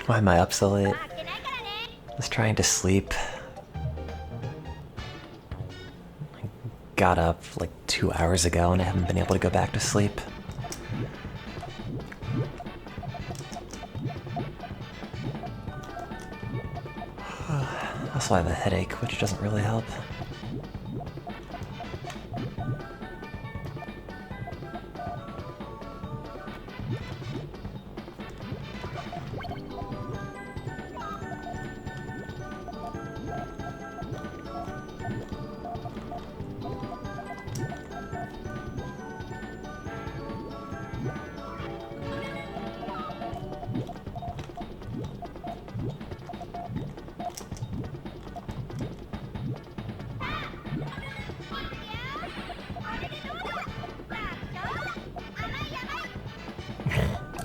Why am I up so late? I was trying to sleep. I got up like 2 hours ago and I haven't been able to go back to sleep. Also, I have a headache, which doesn't really help.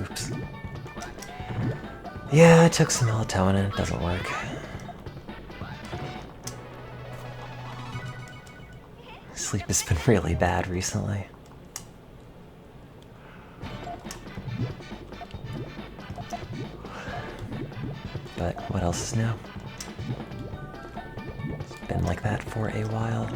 Oops. Yeah, I took some melatonin, it doesn't work. Sleep has been really bad recently. But what else is new? It's been like that for a while.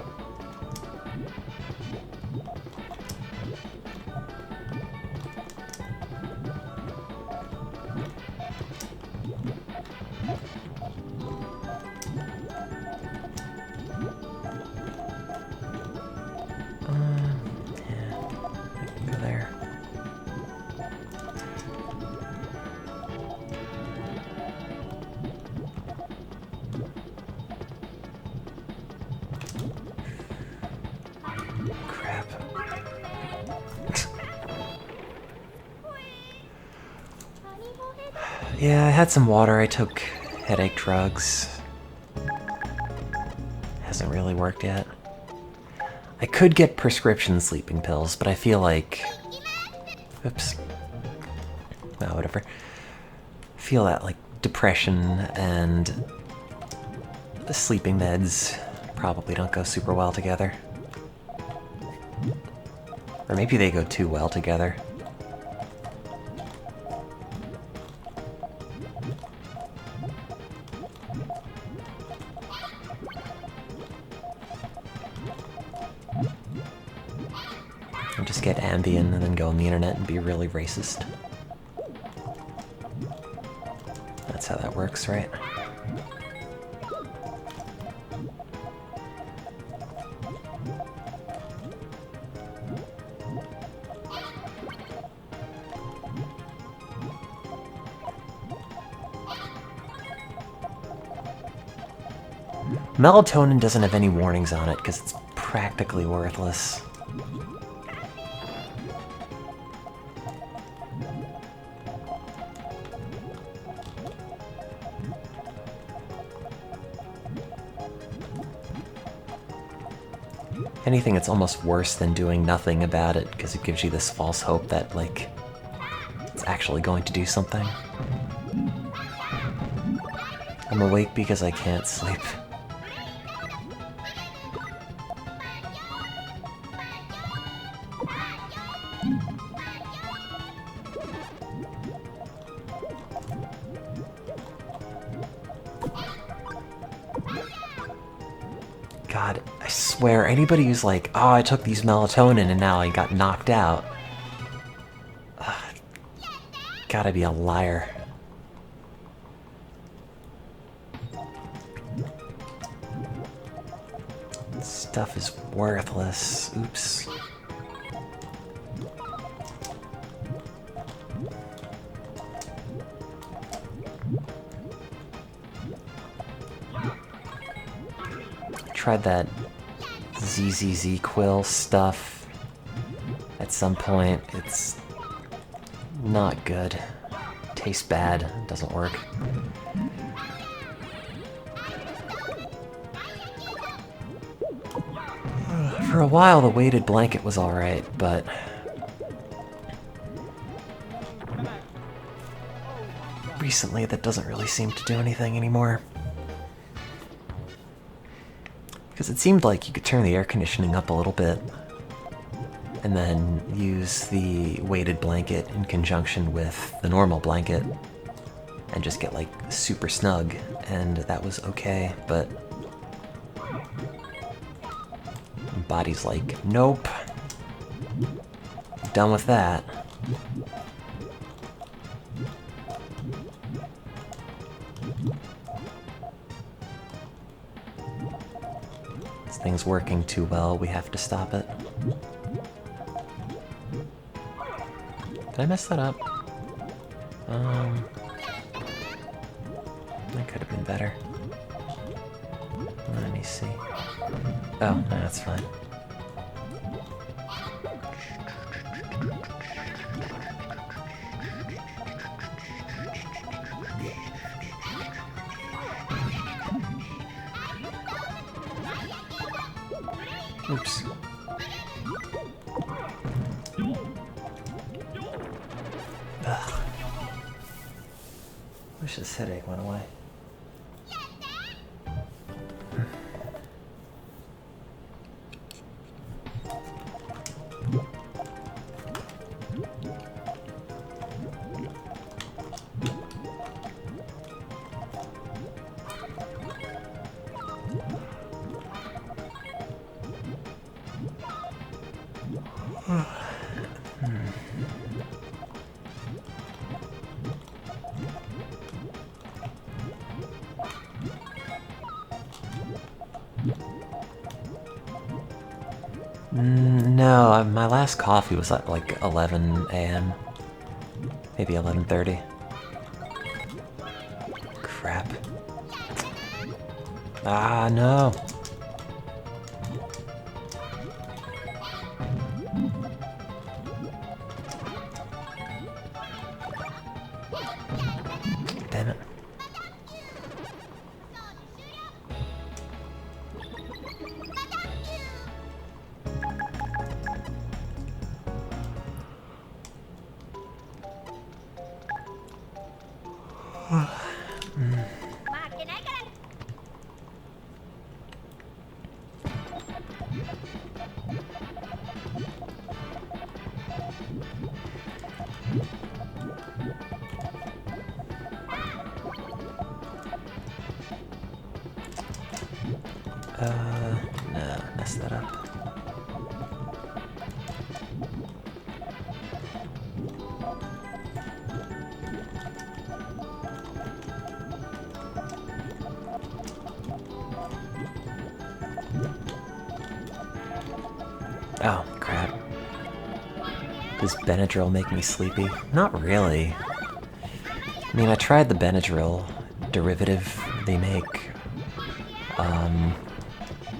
Yeah, I had some water, I took headache drugs. Hasn't really worked yet. I could get prescription sleeping pills, but I feel like... Oops. No, whatever. I feel that, like, depression and the sleeping meds probably don't go super well together. Or maybe they go too well together. I'll just get Ambien and then go on the internet and be really racist. That's how that works, right? Melatonin doesn't have any warnings on it because it's practically worthless. Anything, it's almost worse than doing nothing about it because it gives you this false hope that, like, it's actually going to do something. I'm awake because I can't sleep. God, I swear, anybody who's like, oh, I took these melatonin and now I got knocked out. Gotta be a liar. Stuff is worthless. Oops. Tried that ZZZ Quill stuff at some point. It's not good. Tastes bad. Doesn't work. For a while, the weighted blanket was alright, but recently that doesn't really seem to do anything anymore. Because it seemed like you could turn the air conditioning up a little bit and then use the weighted blanket in conjunction with the normal blanket, and just get like super snug, and that was okay, but body's like, nope, done with that. This thing's working too well, we have to stop it. Did I mess that up? That could have been better. Let me see. Oh, no, that's fine. Oops. Ugh. Wish this headache went away. No, my last coffee was at like 11 a.m. Maybe 11:30. Crap. Ah, no. Damn it. No, messed that up. Oh, crap. Does Benadryl make me sleepy? Not really. I mean, I tried the Benadryl derivative they make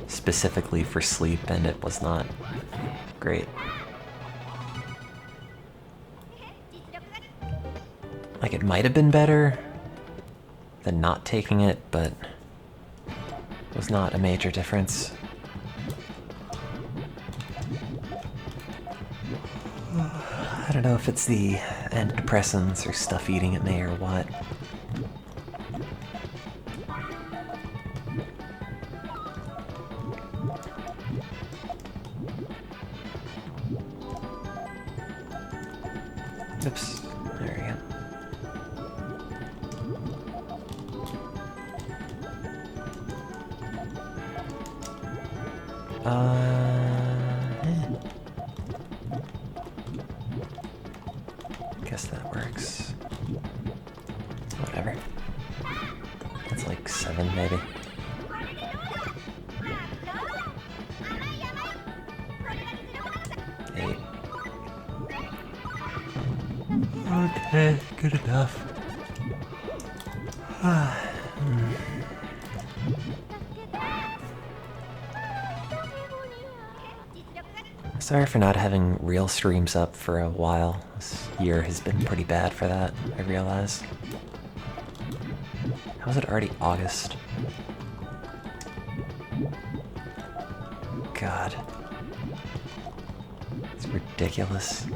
specifically for sleep, and it was not great. Like, it might have been better than not taking it, but it was not a major difference. I don't know if it's the antidepressants or stuff eating at me or what. Oops, there we go. Guess that works. Whatever. That's like 7, maybe. Okay, good enough. Sorry for not having real streams up for a while. This year has been pretty bad for that, I realized. How is it already August? God. It's ridiculous.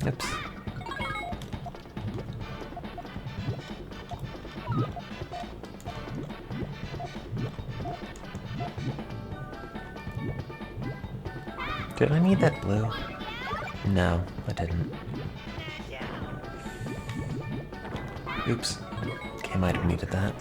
Oops. Did I need that blue? No, I didn't. Oops. Okay, might have needed that.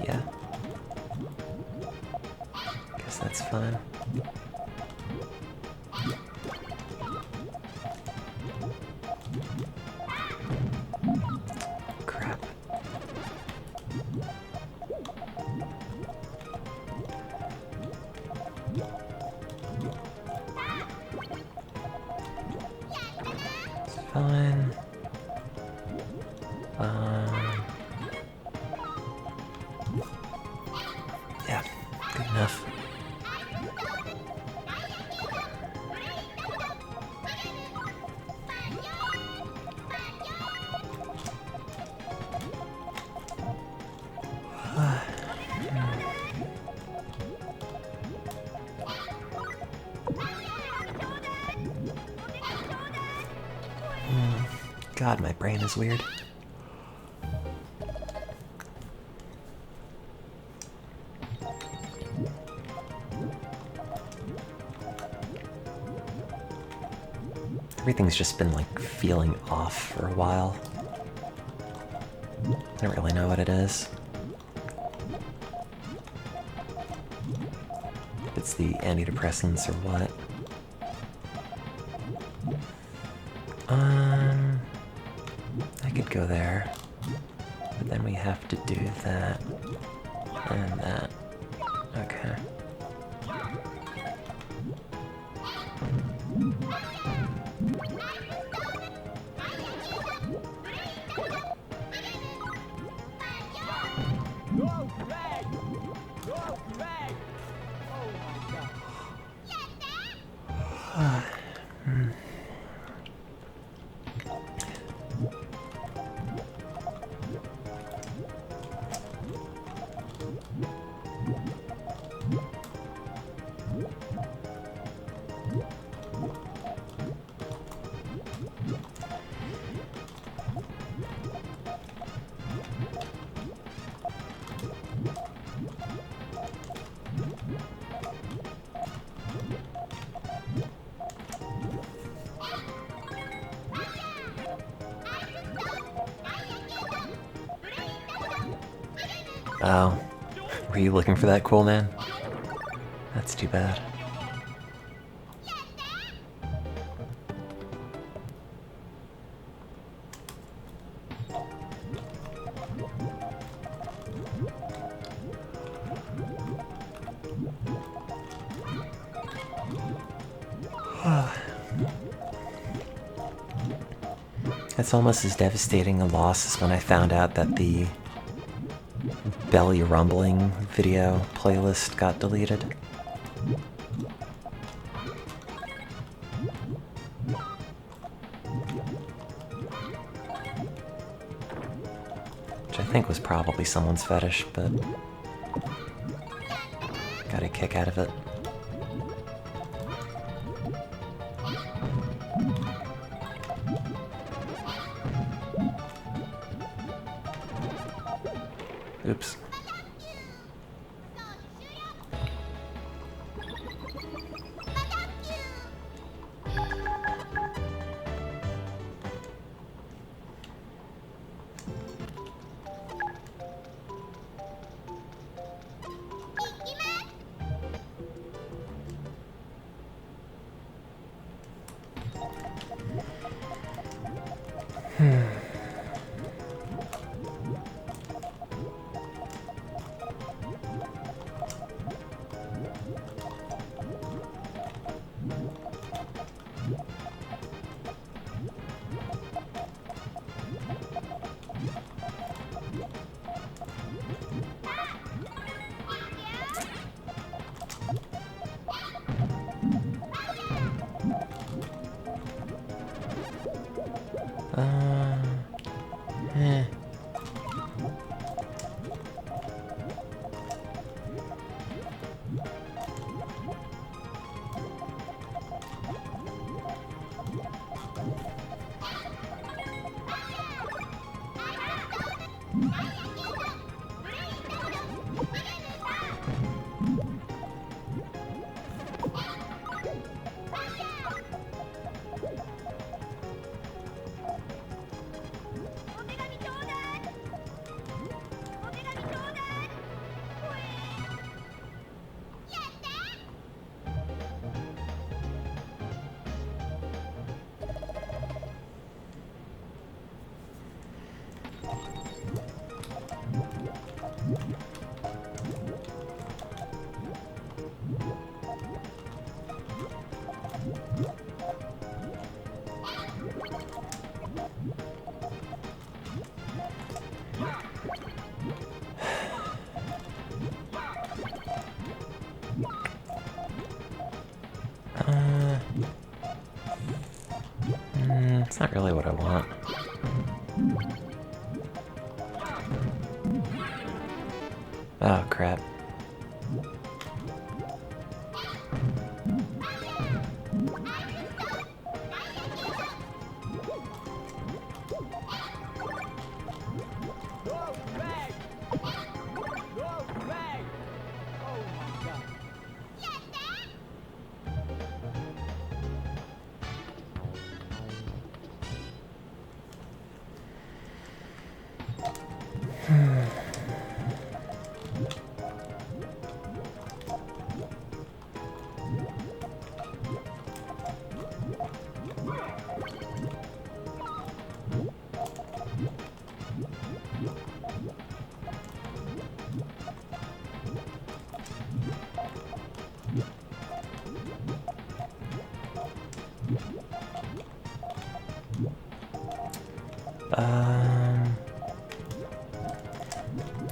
Yeah. Guess that's fine. Crap. It's fine. Yeah, good enough. God, my brain is weird. Everything's just been like feeling off for a while. I don't really know what it is. If it's the antidepressants or what. I could go there, but then we have to do that and that. Okay. Oh, were you looking for that, cool man? That's too bad. It's almost as devastating a loss as when I found out that the belly rumbling video playlist got deleted. Which I think was probably someone's fetish, but got a kick out of it. Oops. Eh. It's not really what I want. Oh, crap.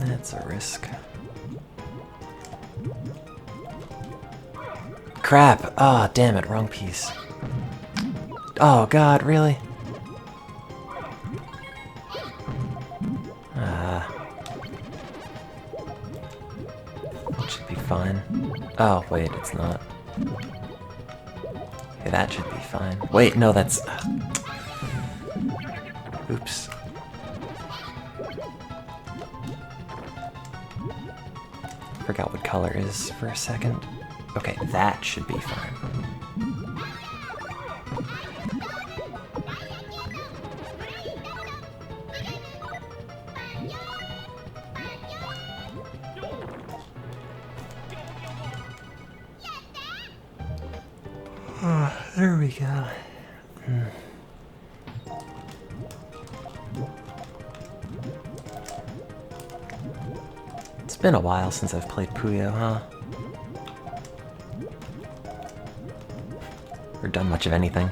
That's a risk. Crap! Ah, oh, damn it, wrong piece. Oh god, really? That should be fine. Oh, wait, it's not. Okay, that should be fine. Wait, no, that's... Oops. Forgot what color is for a second. Okay, that should be fine. There we go. It's been a while since I've played Puyo, huh? Or done much of anything.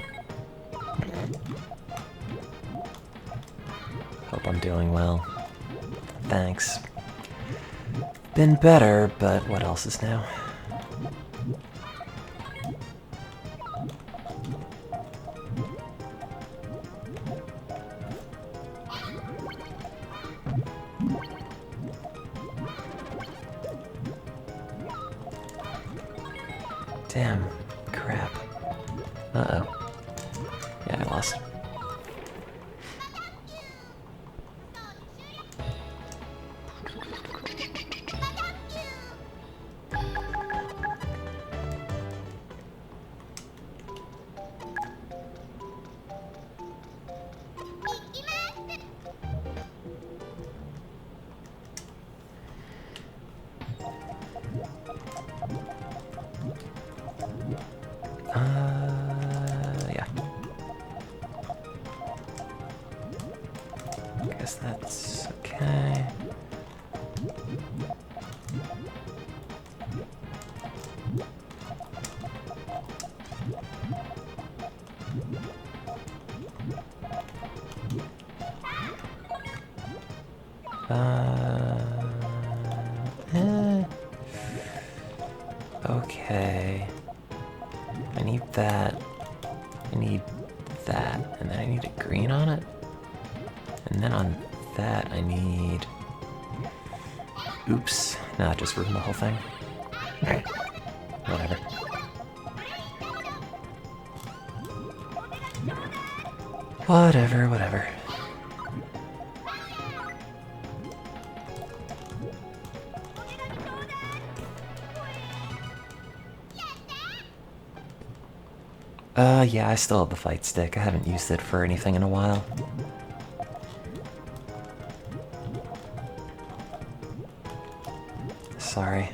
Hope I'm doing well. Thanks. Been better, but what else is new? Damn. Crap. Uh-oh. Yeah, I lost. Yeah. Guess that's okay. Okay. I need that. I need that. And then I need a green on it? And then on that, I need... Oops. Nah, just ruined the whole thing. Whatever. Whatever. Yeah, I still have the fight stick. I haven't used it for anything in a while. Sorry.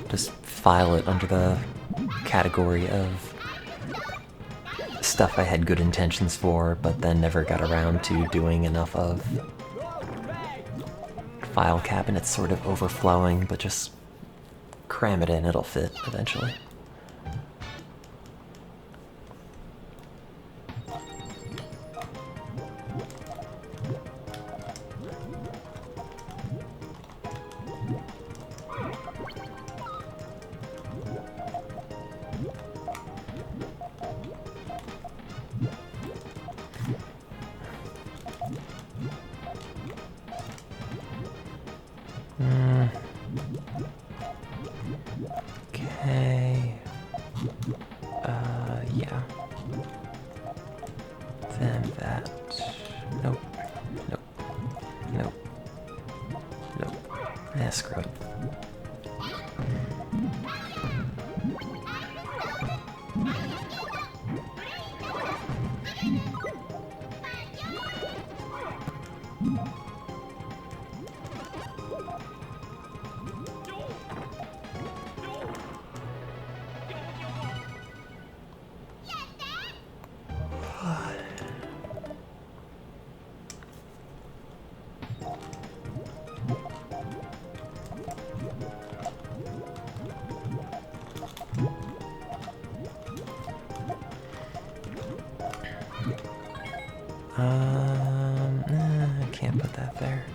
Just file it under the category of stuff I had good intentions for, but then never got around to doing enough of. File cabinet's sort of overflowing, but just cram it in, it'll fit eventually. Okay. Yeah. Then that. Nope. Screw it. I can't put that there.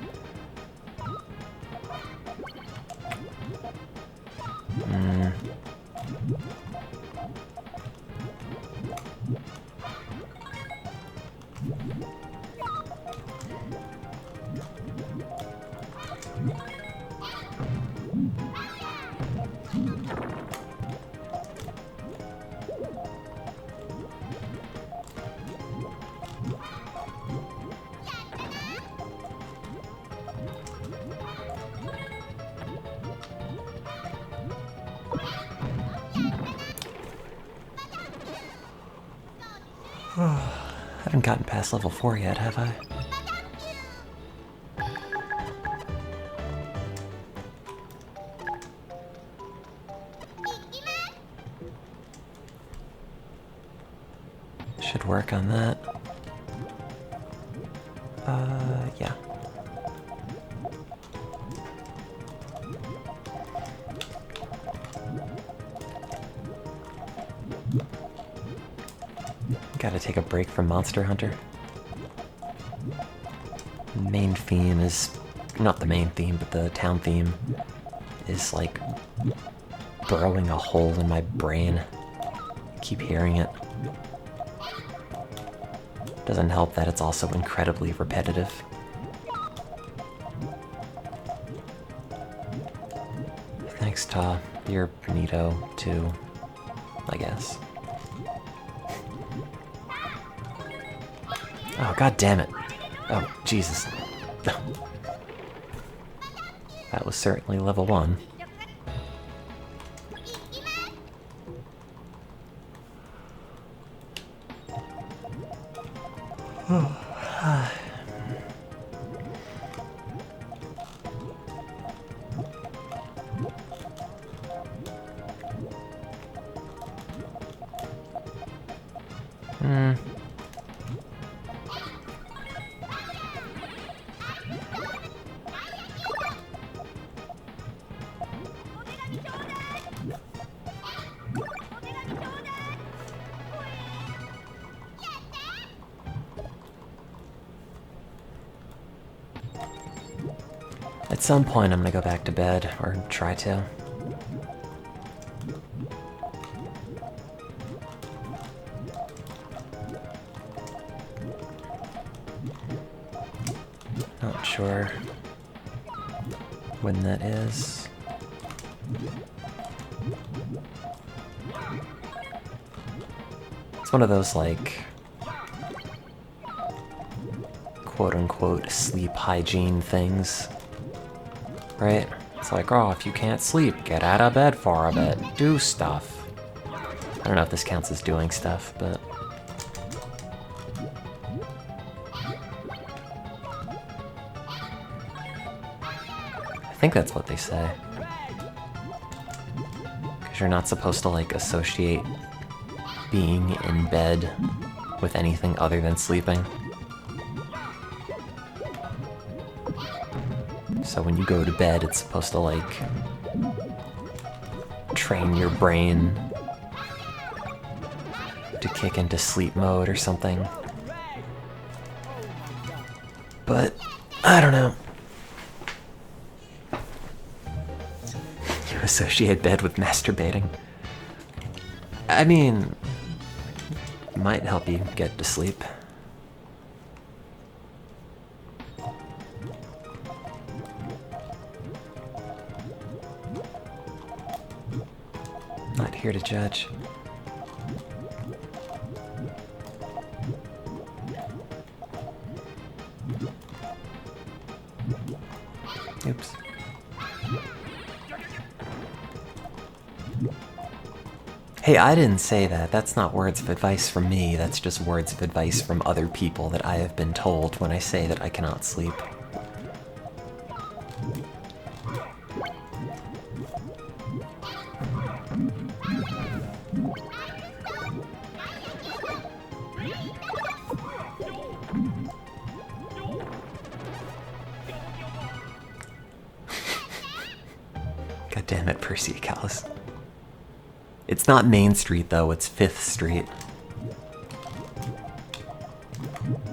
Haven't gotten past level 4 yet, have I? Should work on that. Yeah. Gotta take a break from Monster Hunter. Main theme is... not the main theme, but the town theme is like burrowing a hole in my brain. I keep hearing it. Doesn't help that it's also incredibly repetitive. Thanks, Ta. You're neato, too, I guess. Oh, god damn it. Oh, Jesus. That was certainly level 1. At some point I'm gonna go back to bed, or try to. Not sure when that is. It's one of those, like, quote-unquote sleep hygiene things, right? It's like, oh, if you can't sleep, get out of bed for a bit, do stuff. I don't know if this counts as doing stuff, but... I think that's what they say. Because you're not supposed to, like, associate being in bed with anything other than sleeping. So when you go to bed, it's supposed to, like, train your brain to kick into sleep mode or something. But, I don't know. You associate bed with masturbating. I mean, it might help you get to sleep. Not here to judge. Oops. Hey, I didn't say that. That's not words of advice from me. That's just words of advice from other people that I have been told when I say that I cannot sleep. God damn it, Percy Callus. It's not Main Street, though, it's 5th Street.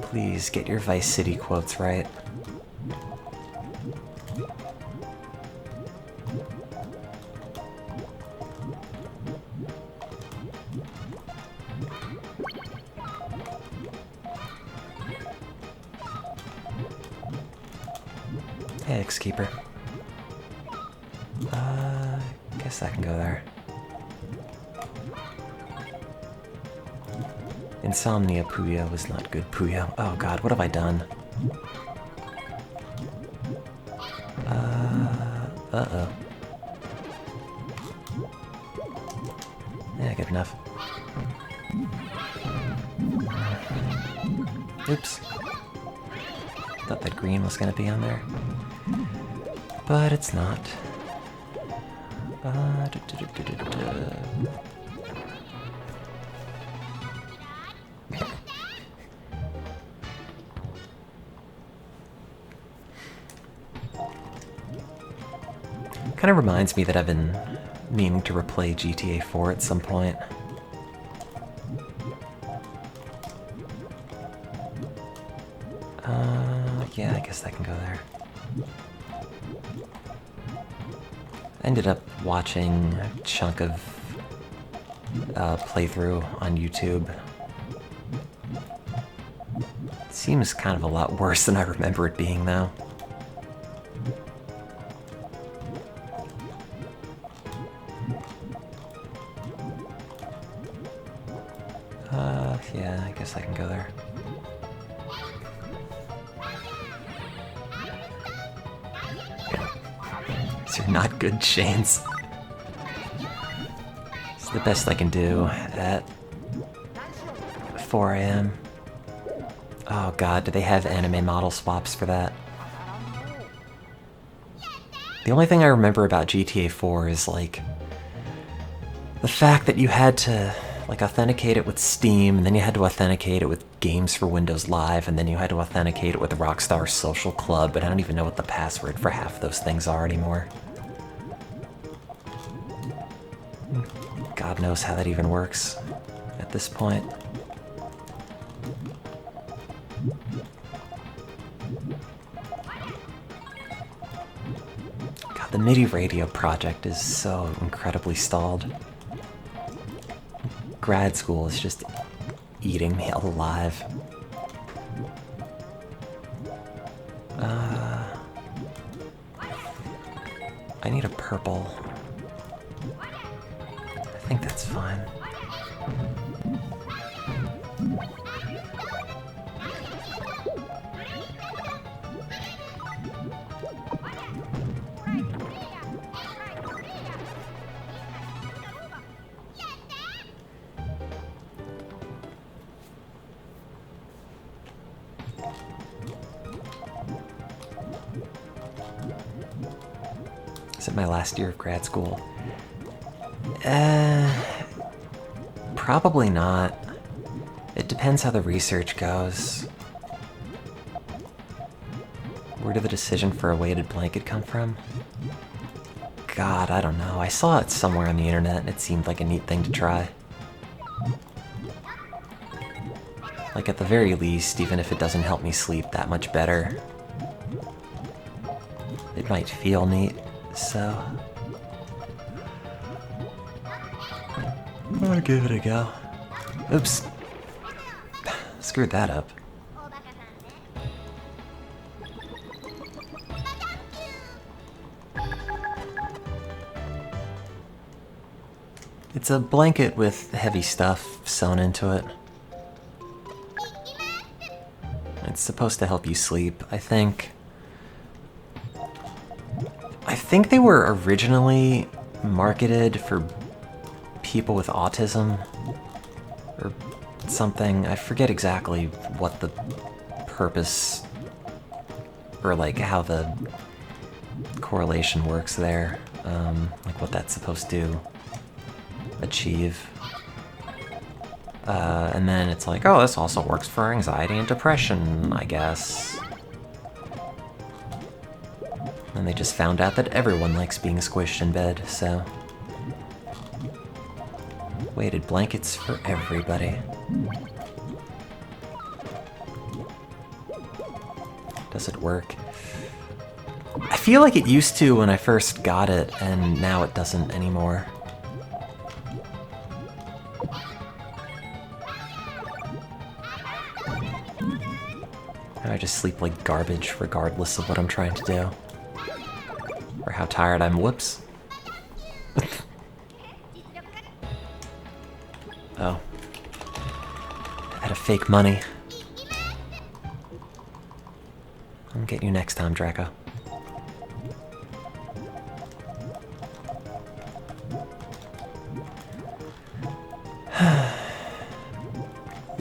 Please, get your Vice City quotes right. Hey, X-Keeper. Guess I can go there. Insomnia Puyo was not good Puyo. Oh god, what have I done? Uh-oh. Yeah, good enough. Oops. Thought that green was gonna be on there. But it's not. Kind of reminds me that I've been meaning to replay GTA 4 at some point. Yeah, I guess I can go there. I ended up watching a chunk of playthrough on YouTube. It seems kind of a lot worse than I remember it being, though. Yeah, I guess I can go there. These are not good chains. It's the best I can do at 4 AM. Oh god, do they have anime model swaps for that? The only thing I remember about GTA 4 is, like, the fact that you had to, like, authenticate it with Steam, and then you had to authenticate it with Games for Windows Live, and then you had to authenticate it with Rockstar Social Club, but I don't even know what the password for half those things are anymore. God knows how that even works at this point. the MIDI radio project is so incredibly stalled. Grad school is just eating me alive. I need a purple. I think that's fine. Is it my last year of grad school? Probably not. It depends how the research goes. Where did the decision for a weighted blanket come from? God, I don't know. I saw it somewhere on the internet and it seemed like a neat thing to try. Like at the very least, even if it doesn't help me sleep that much better, it might feel neat, so I'll give it a go. Oops. Screwed that up. It's a blanket with heavy stuff sewn into it. It's supposed to help you sleep, I think. I think they were originally marketed for people with autism or something. I forget exactly what the purpose or like how the correlation works there. Like what that's supposed to achieve. And then it's like, oh, this also works for anxiety and depression, I guess. And they just found out that everyone likes being squished in bed, so weighted blankets for everybody. Does it work? I feel like it used to when I first got it, and now it doesn't anymore. I just sleep like garbage regardless of what I'm trying to do. Or how tired I'm. Whoops. Oh. I had a fake money. I'll get you next time, Draco.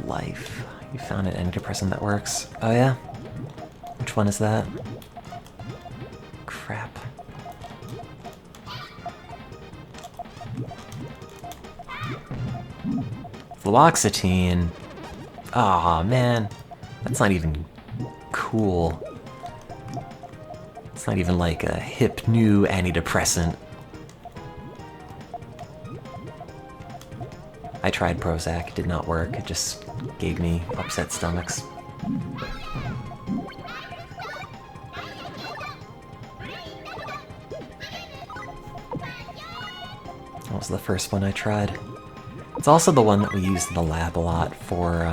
Life. You found an antidepressant that works. Oh yeah? Which one is that? Crap. Fluoxetine. Aw, man. That's not even cool. It's not even like a hip new antidepressant. I tried Prozac, it did not work. It just gave me upset stomachs. That was the first one I tried. It's also the one that we used in the lab a lot for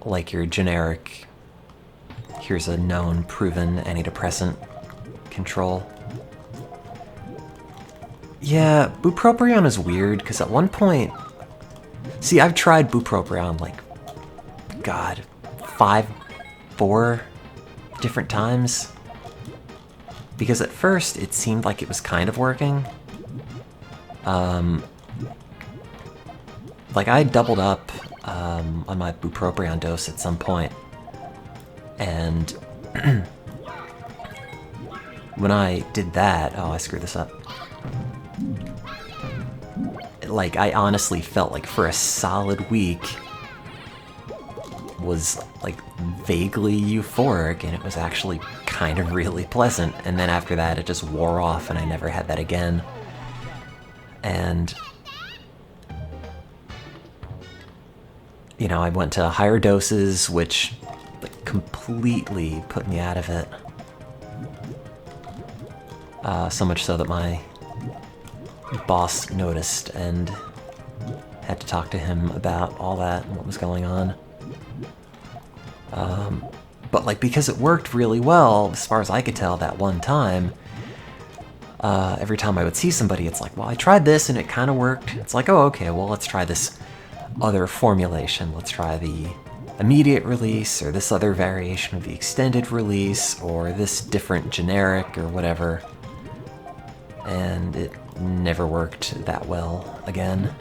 like your generic, here's a known, proven antidepressant control. Yeah, bupropion is weird, because at one point... See, I've tried bupropion, like, God, 4 different times. Because at first, it seemed like it was kind of working. Like, I doubled up on my bupropion dose at some point. And when I did that, oh, I screwed this up. Like, I honestly felt like for a solid week was like vaguely euphoric, and it was actually kind of really pleasant. And then after that, it just wore off, and I never had that again. And you know, I went to higher doses, which like, completely put me out of it. So much so that my boss noticed and had to talk to him about all that and what was going on. But like, because it worked really well, as far as I could tell that one time, every time I would see somebody, it's like, well, I tried this and it kind of worked. It's like, oh, okay, well, let's try this other formulation. Let's try the immediate release, or this other variation of the extended release, or this different generic, or whatever. And it never worked that well again.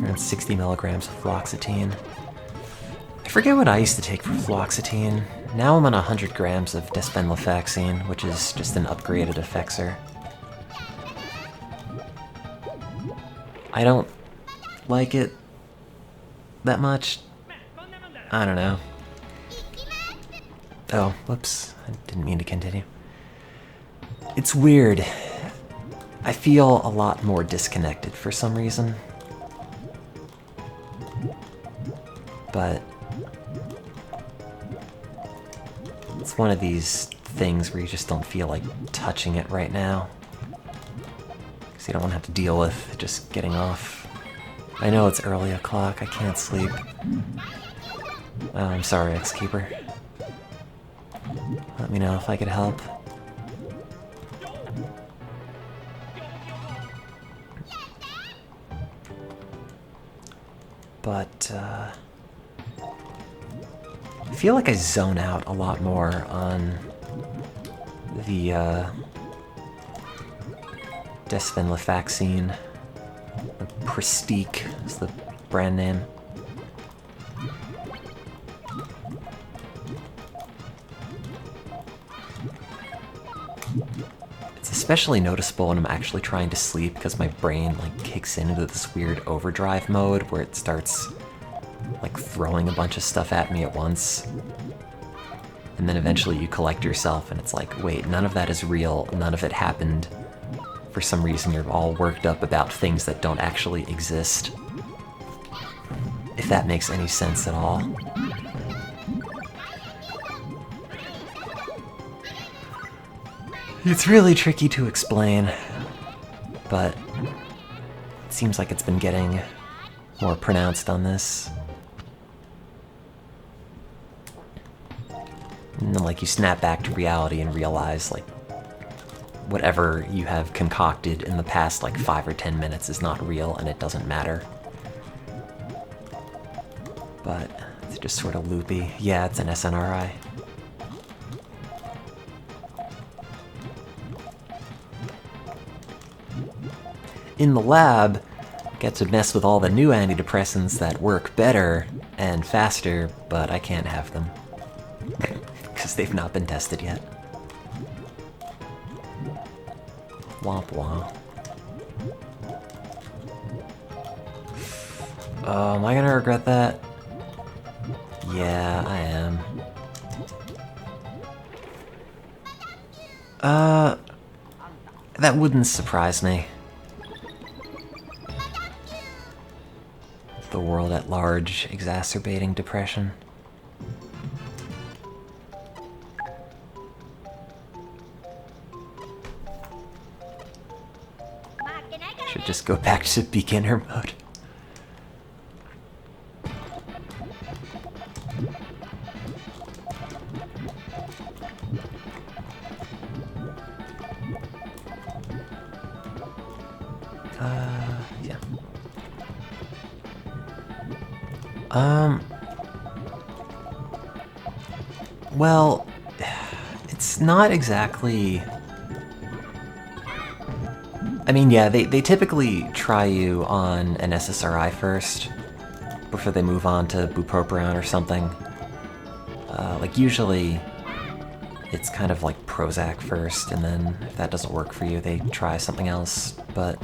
Around 60 milligrams of fluoxetine. I forget what I used to take for fluoxetine. Now I'm on 100 grams of desvenlafaxine, which is just an upgraded Effexor. I don't like it that much. I don't know. Oh, whoops. I didn't mean to continue. It's weird. I feel a lot more disconnected for some reason. But it's one of these things where you just don't feel like touching it right now. Because you don't want to have to deal with just getting off. I know it's early o'clock, I can't sleep. Oh, I'm sorry, X-Keeper. Let me know if I could help. But, I feel like I zone out a lot more on the, desvenlafaxine. Prestique is the brand name. It's especially noticeable when I'm actually trying to sleep because my brain like kicks into this weird overdrive mode where it starts like throwing a bunch of stuff at me at once. And then eventually you collect yourself and it's like, wait, none of that is real, none of it happened. For some reason you're all worked up about things that don't actually exist. If that makes any sense at all. It's really tricky to explain, but it seems like it's been getting more pronounced on this. And then like you snap back to reality and realize like whatever you have concocted in the past like 5 or 10 minutes is not real and it doesn't matter. But it's just sort of loopy. Yeah, it's an SNRI. In the lab, I get to mess with all the new antidepressants that work better and faster, but I can't have them. Because they've not been tested yet. Womp womp. Oh, am I gonna regret that? Yeah, I am. That wouldn't surprise me. The world at large exacerbating depression. Should just go back to beginner mode. Yeah. Well, it's not exactly... I mean, yeah, they typically try you on an SSRI first, before they move on to bupropion or something. Like, usually, it's kind of like Prozac first, and then if that doesn't work for you, they try something else, but...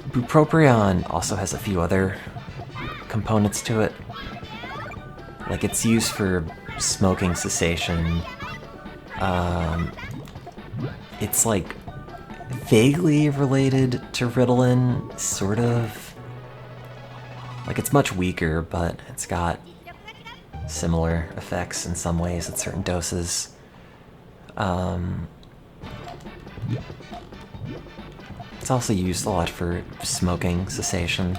bupropion also has a few other components to it. Like, it's used for smoking cessation. It's like vaguely related to Ritalin, sort of. Like, it's much weaker, but it's got similar effects in some ways at certain doses. It's also used a lot for smoking cessation.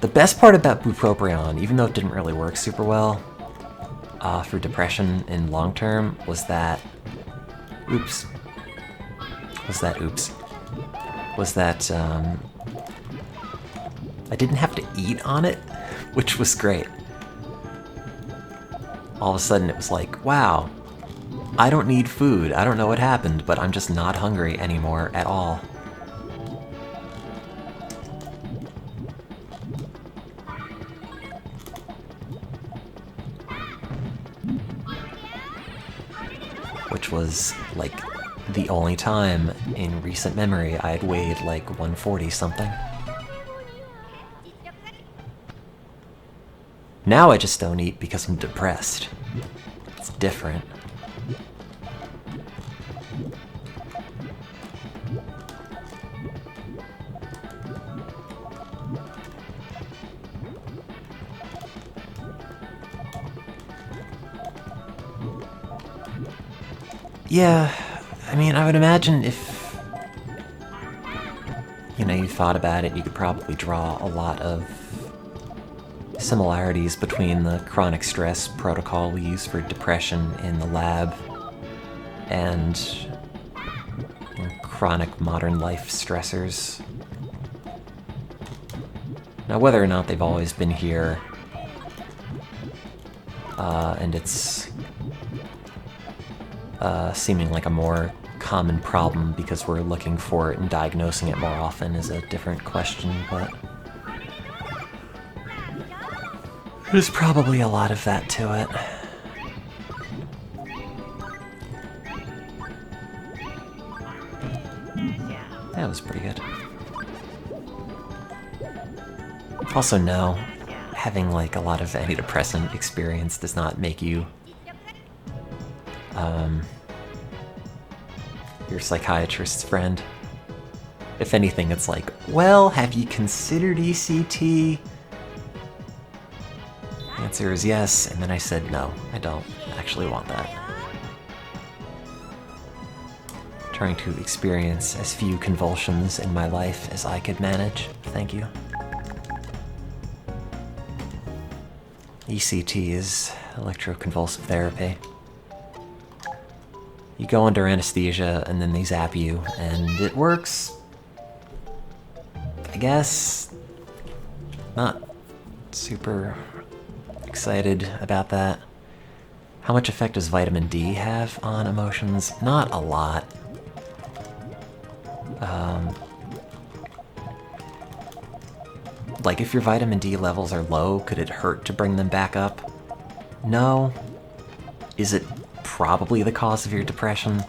The best part about bupropion, even though it didn't really work super well for depression in long term, was that... Oops. I didn't have to eat on it, which was great. All of a sudden it was like, wow, I don't need food. I don't know what happened, but I'm just not hungry anymore at all. Which was, like, the only time in recent memory I had weighed like 140 something. Now I just don't eat because I'm depressed. It's different. Yeah, I mean, I would imagine if, you know, you thought about it, you could probably draw a lot of similarities between the chronic stress protocol we use for depression in the lab and chronic modern life stressors. Now, whether or not they've always been here, and it's seeming like a more common problem because we're looking for it and diagnosing it more often is a different question, but there's probably a lot of that to it. That was pretty good. Also, no, having like a lot of antidepressant experience does not make you your psychiatrist's friend. If anything, it's like, well, have you considered ECT? The answer is yes, and then I said no, I don't actually want that. Trying to experience as few convulsions in my life as I could manage. Thank you. ECT is electroconvulsive therapy. You go under anesthesia and then they zap you, and it works. I guess. Not super excited about that. How much effect does vitamin D have on emotions? Not a lot. Like, if your vitamin D levels are low, could it hurt to bring them back up? No. Is it probably the cause of your depression?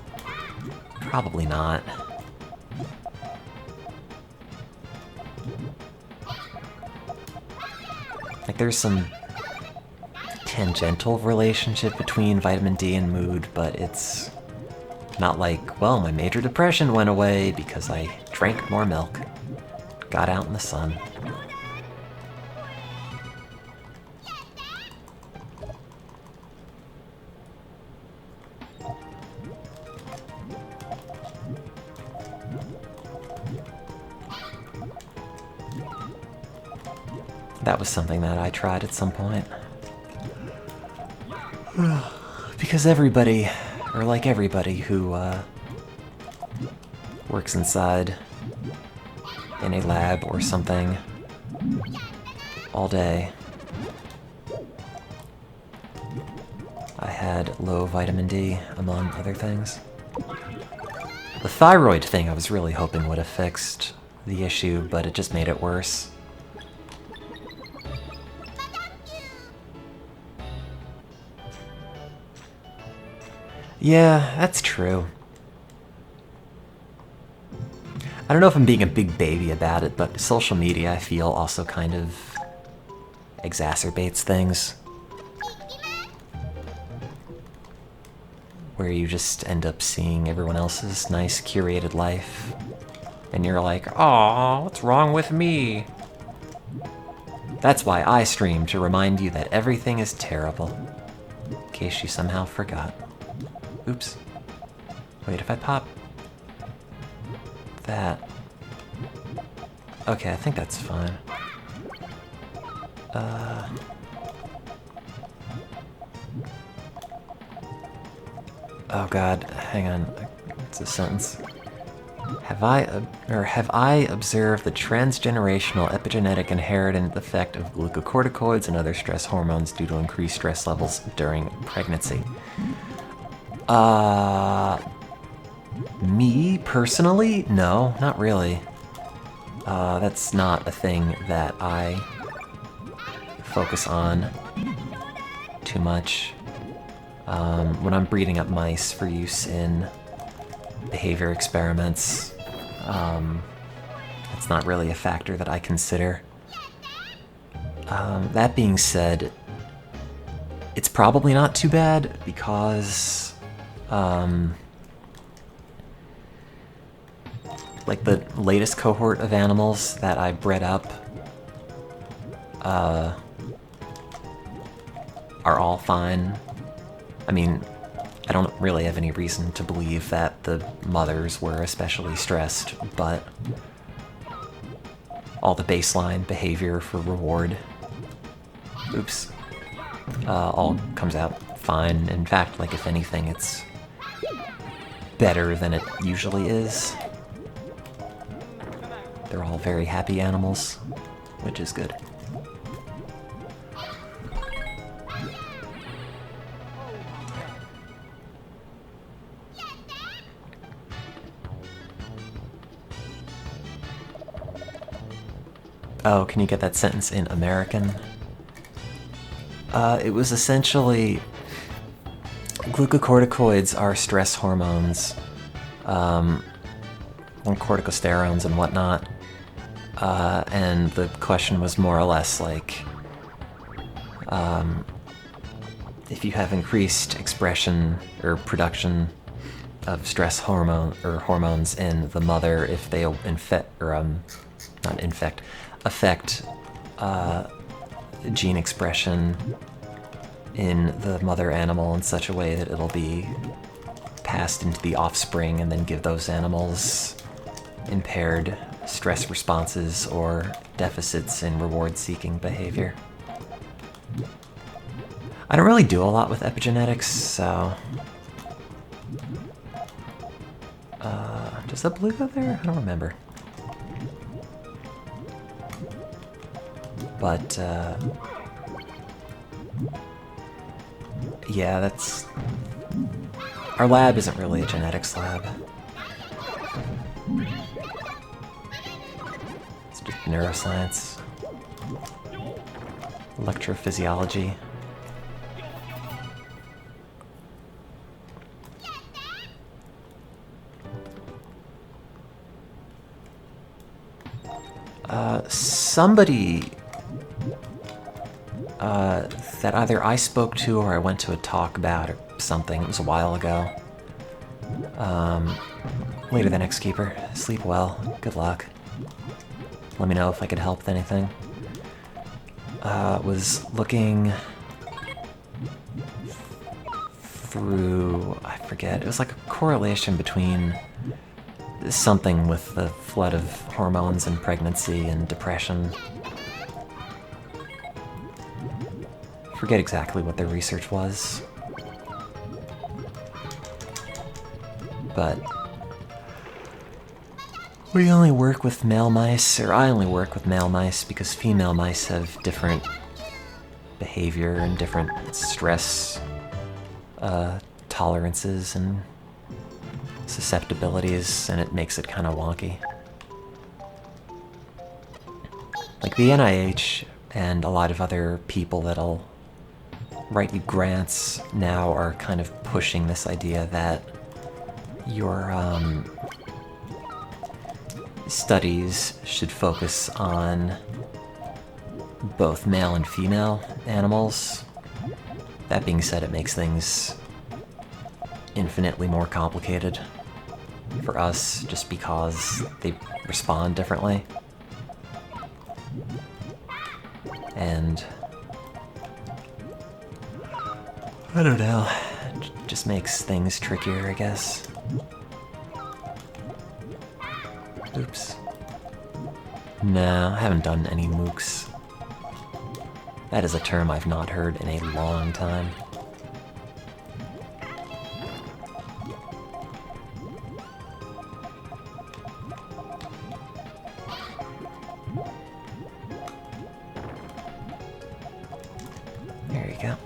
Probably not. Like, there's some tangential relationship between vitamin D and mood, but it's not like, well, my major depression went away because I drank more milk, got out in the sun. That was something that I tried at some point. Because everybody, or like everybody who works inside in a lab or something all day, I had low vitamin D, among other things. The thyroid thing I was really hoping would have fixed the issue, but it just made it worse. Yeah, that's true. I don't know if I'm being a big baby about it, but social media, I feel, also kind of exacerbates things. where you just end up seeing everyone else's nice curated life, and you're like, "Aw, what's wrong with me?" That's why I stream, to remind you that everything is terrible. In case you somehow forgot. Oops. Wait, if I pop that... Okay, I think that's fine. Oh god, hang on. It's a sentence. Have I observed the transgenerational epigenetic inherited effect of glucocorticoids and other stress hormones due to increased stress levels during pregnancy? Me, personally? No, not really. That's not a thing that I focus on too much. When I'm breeding up mice for use in behavior experiments, it's not really a factor that I consider. That being said, it's probably not too bad because, like the latest cohort of animals that I bred up, are all fine. I mean, I don't really have any reason to believe that the mothers were especially stressed, but all the baseline behavior for reward, oops, all comes out fine. In fact, like if anything, it's better than it usually is. They're all very happy animals, which is good. Oh, can you get that sentence in American? It was essentially... Glucocorticoids are stress hormones, and corticosterones and whatnot, and the question was more or less like, if you have increased expression or production of stress hormone or hormones in the mother, if they affect gene expression in the mother animal in such a way that it'll be passed into the offspring and then give those animals impaired stress responses or deficits in reward-seeking behavior. I don't really do a lot with epigenetics, so... does the blue go there? I don't remember. But, yeah, that's... Our lab isn't really a genetics lab. It's just neuroscience. Electrophysiology. Somebody that either I spoke to or I went to a talk about or something, it was a while ago. Later the next keeper. Sleep well. Good luck. Let me know if I could help with anything. Was looking through, I forget, it was like a correlation between something with the flood of hormones and pregnancy and depression. Forget exactly what their research was. But we only work with male mice, or I only work with male mice because female mice have different behavior and different stress tolerances and susceptibilities, and it makes it kind of wonky. Like the NIH and a lot of other people that'll write you grants now are kind of pushing this idea that your studies should focus on both male and female animals. That being said, it makes things infinitely more complicated for us just because they respond differently. And I don't know, it just makes things trickier, I guess. Oops. No, I haven't done any mooks. That is a term I've not heard in a long time. There you go.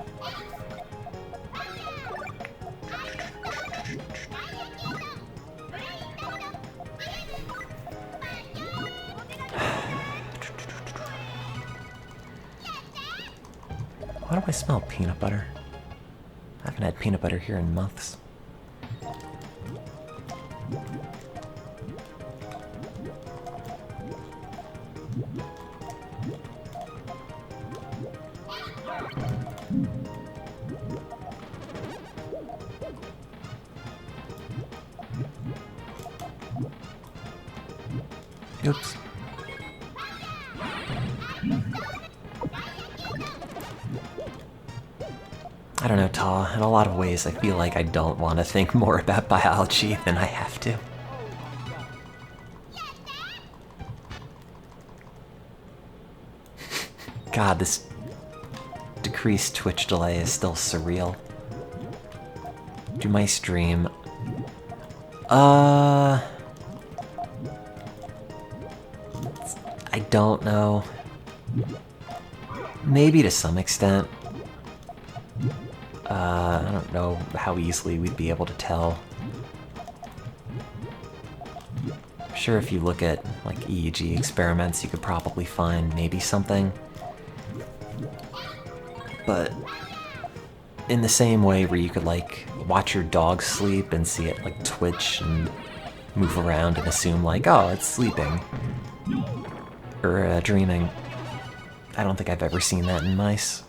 Why do I smell peanut butter? I haven't had peanut butter here in months. Oops. I don't know, Ta. In a lot of ways, I feel like I don't want to think more about biology than I have to. God, this decreased Twitch delay is still surreal. Do my stream. I don't know. Maybe to some extent. I don't know how easily we'd be able to tell. I'm sure if you look at like EEG experiments, you could probably find maybe something. But in the same way where you could like watch your dog sleep and see it like twitch and move around and assume like, oh, it's sleeping or dreaming. I don't think I've ever seen that in mice.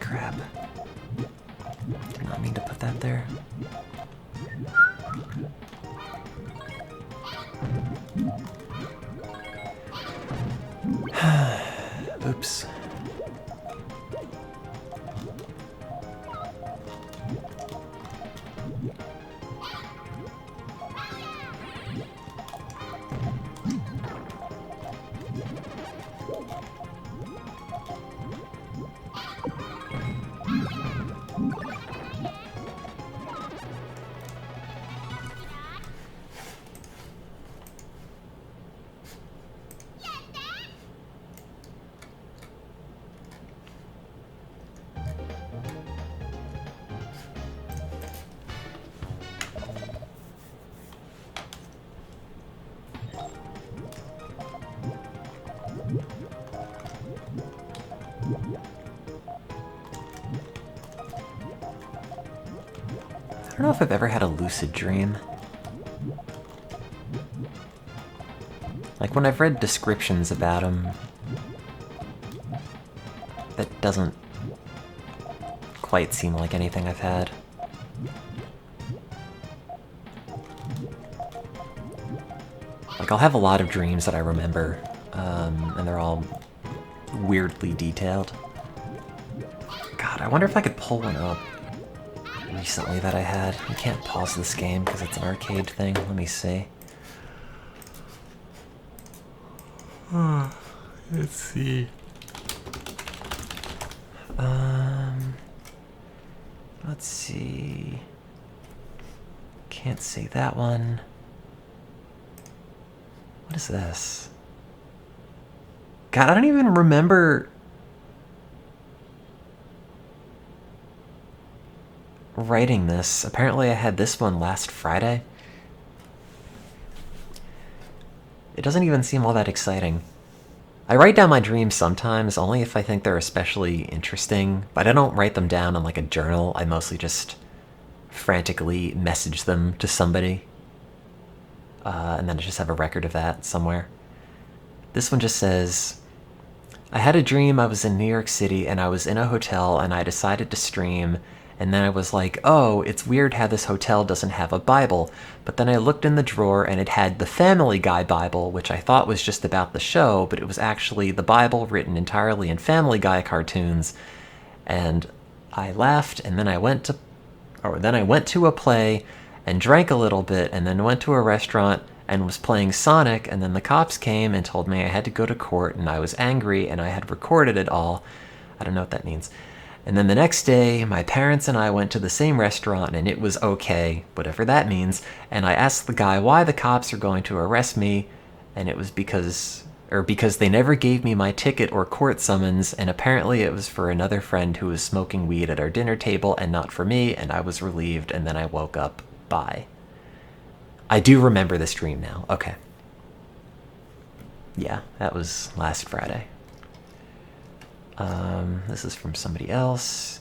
Crap. Did not mean to put that there. Oops. I don't know if I've ever had a lucid dream. Like when I've read descriptions about them, that doesn't quite seem like anything I've had. Like I'll have a lot of dreams that I remember, and they're all weirdly detailed. God, I wonder if I could pull one up recently that I had. You can't pause this game because it's an arcade thing. Let me see. Let's see. Let's see. Can't see that one. What is this? God, I don't even remember writing this. Apparently I had this one last Friday. It doesn't even seem all that exciting. I write down my dreams sometimes, only if I think they're especially interesting, but I don't write them down in like a journal. I mostly just frantically message them to somebody, and then I just have a record of that somewhere. This one just says, I had a dream I was in New York City and I was in a hotel and I decided to stream, and then I was like, oh, it's weird how this hotel doesn't have a Bible. But then I looked in the drawer and it had the Family Guy Bible, which I thought was just about the show, but it was actually the Bible written entirely in Family Guy cartoons. And I laughed, and then I went to a play and drank a little bit, and then went to a restaurant and was playing Sonic, and then the cops came and told me I had to go to court, and I was angry, and I had recorded it all. I don't know what that means. And then the next day, my parents and I went to the same restaurant, and it was okay, whatever that means, and I asked the guy why the cops are going to arrest me, and it was because they never gave me my ticket or court summons, and apparently it was for another friend who was smoking weed at our dinner table and not for me, and I was relieved, and then I woke up. Bye. I do remember this dream now. Okay. Yeah, that was last Friday. This is from somebody else.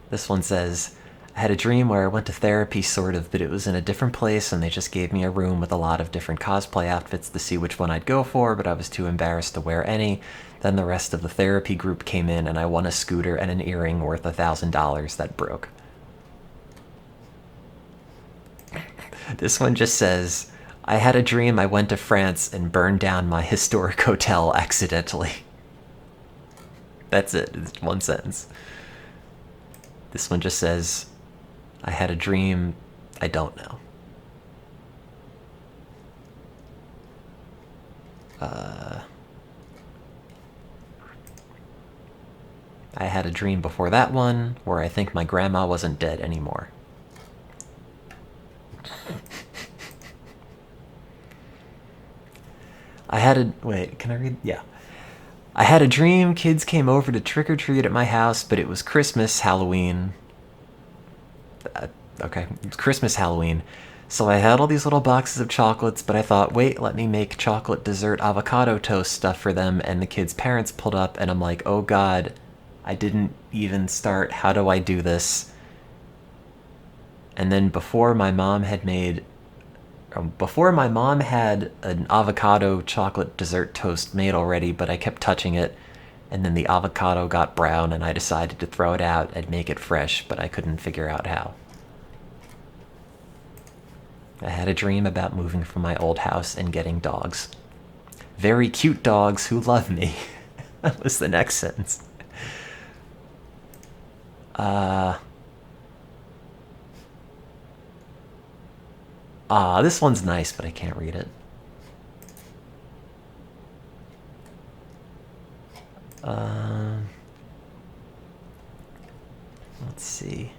This one says, I had a dream where I went to therapy, sort of, but it was in a different place, and they just gave me a room with a lot of different cosplay outfits to see which one I'd go for, but I was too embarrassed to wear any. Then the rest of the therapy group came in, and I won a scooter and an earring worth $1,000 that broke. This one just says, I had a dream I went to France and burned down my historic hotel accidentally. That's it. It's one sentence. This one just says, I had a dream I don't know. I had a dream before that one where I think my grandma wasn't dead anymore. Wait, can I read? Yeah. I had a dream kids came over to trick-or-treat at my house, but it was Christmas, Halloween. Okay, it was Christmas, Halloween. So I had all these little boxes of chocolates, but I thought, wait, let me make chocolate dessert avocado toast stuff for them, and the kids' parents pulled up, and I'm like, oh god, I didn't even start. How do I do this? And then before my mom had an avocado chocolate dessert toast made already, but I kept touching it, and then the avocado got brown, and I decided to throw it out and make it fresh, but I couldn't figure out how. I had a dream about moving from my old house and getting dogs. Very cute dogs who love me. That was the next sentence. This one's nice, but I can't read it. Let's see.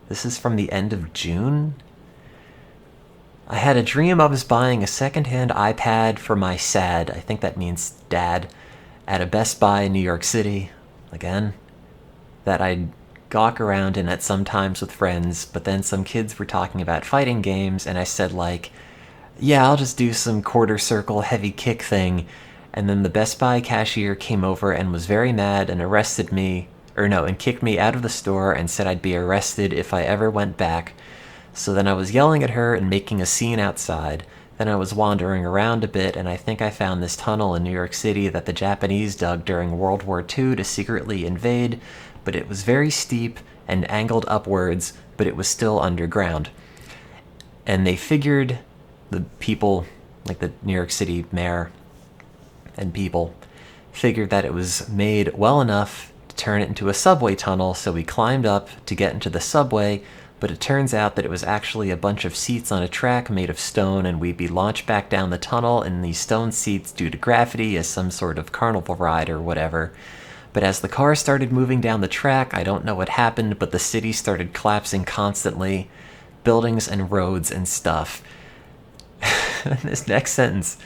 This is from the end of June. I had a dream I was buying a secondhand iPad for my SAD, I think that means dad, at a Best Buy in New York City, again, that I'd gawk around in at some times with friends, but then some kids were talking about fighting games, and I said like, yeah, I'll just do some quarter circle heavy kick thing, and then the Best Buy cashier came over and was very mad and and kicked me out of the store and said I'd be arrested if I ever went back. So then I was yelling at her and making a scene outside. Then I was wandering around a bit, and I think I found this tunnel in New York City that the Japanese dug during World War II to secretly invade, but it was very steep and angled upwards, but it was still underground. And they figured, the people, like the New York City mayor and people, figured that it was made well enough to turn it into a subway tunnel, so we climbed up to get into the subway, but it turns out that it was actually a bunch of seats on a track made of stone, and we'd be launched back down the tunnel in these stone seats due to gravity as some sort of carnival ride or whatever. But as the car started moving down the track, I don't know what happened, but the city started collapsing constantly. Buildings and roads and stuff. This next sentence.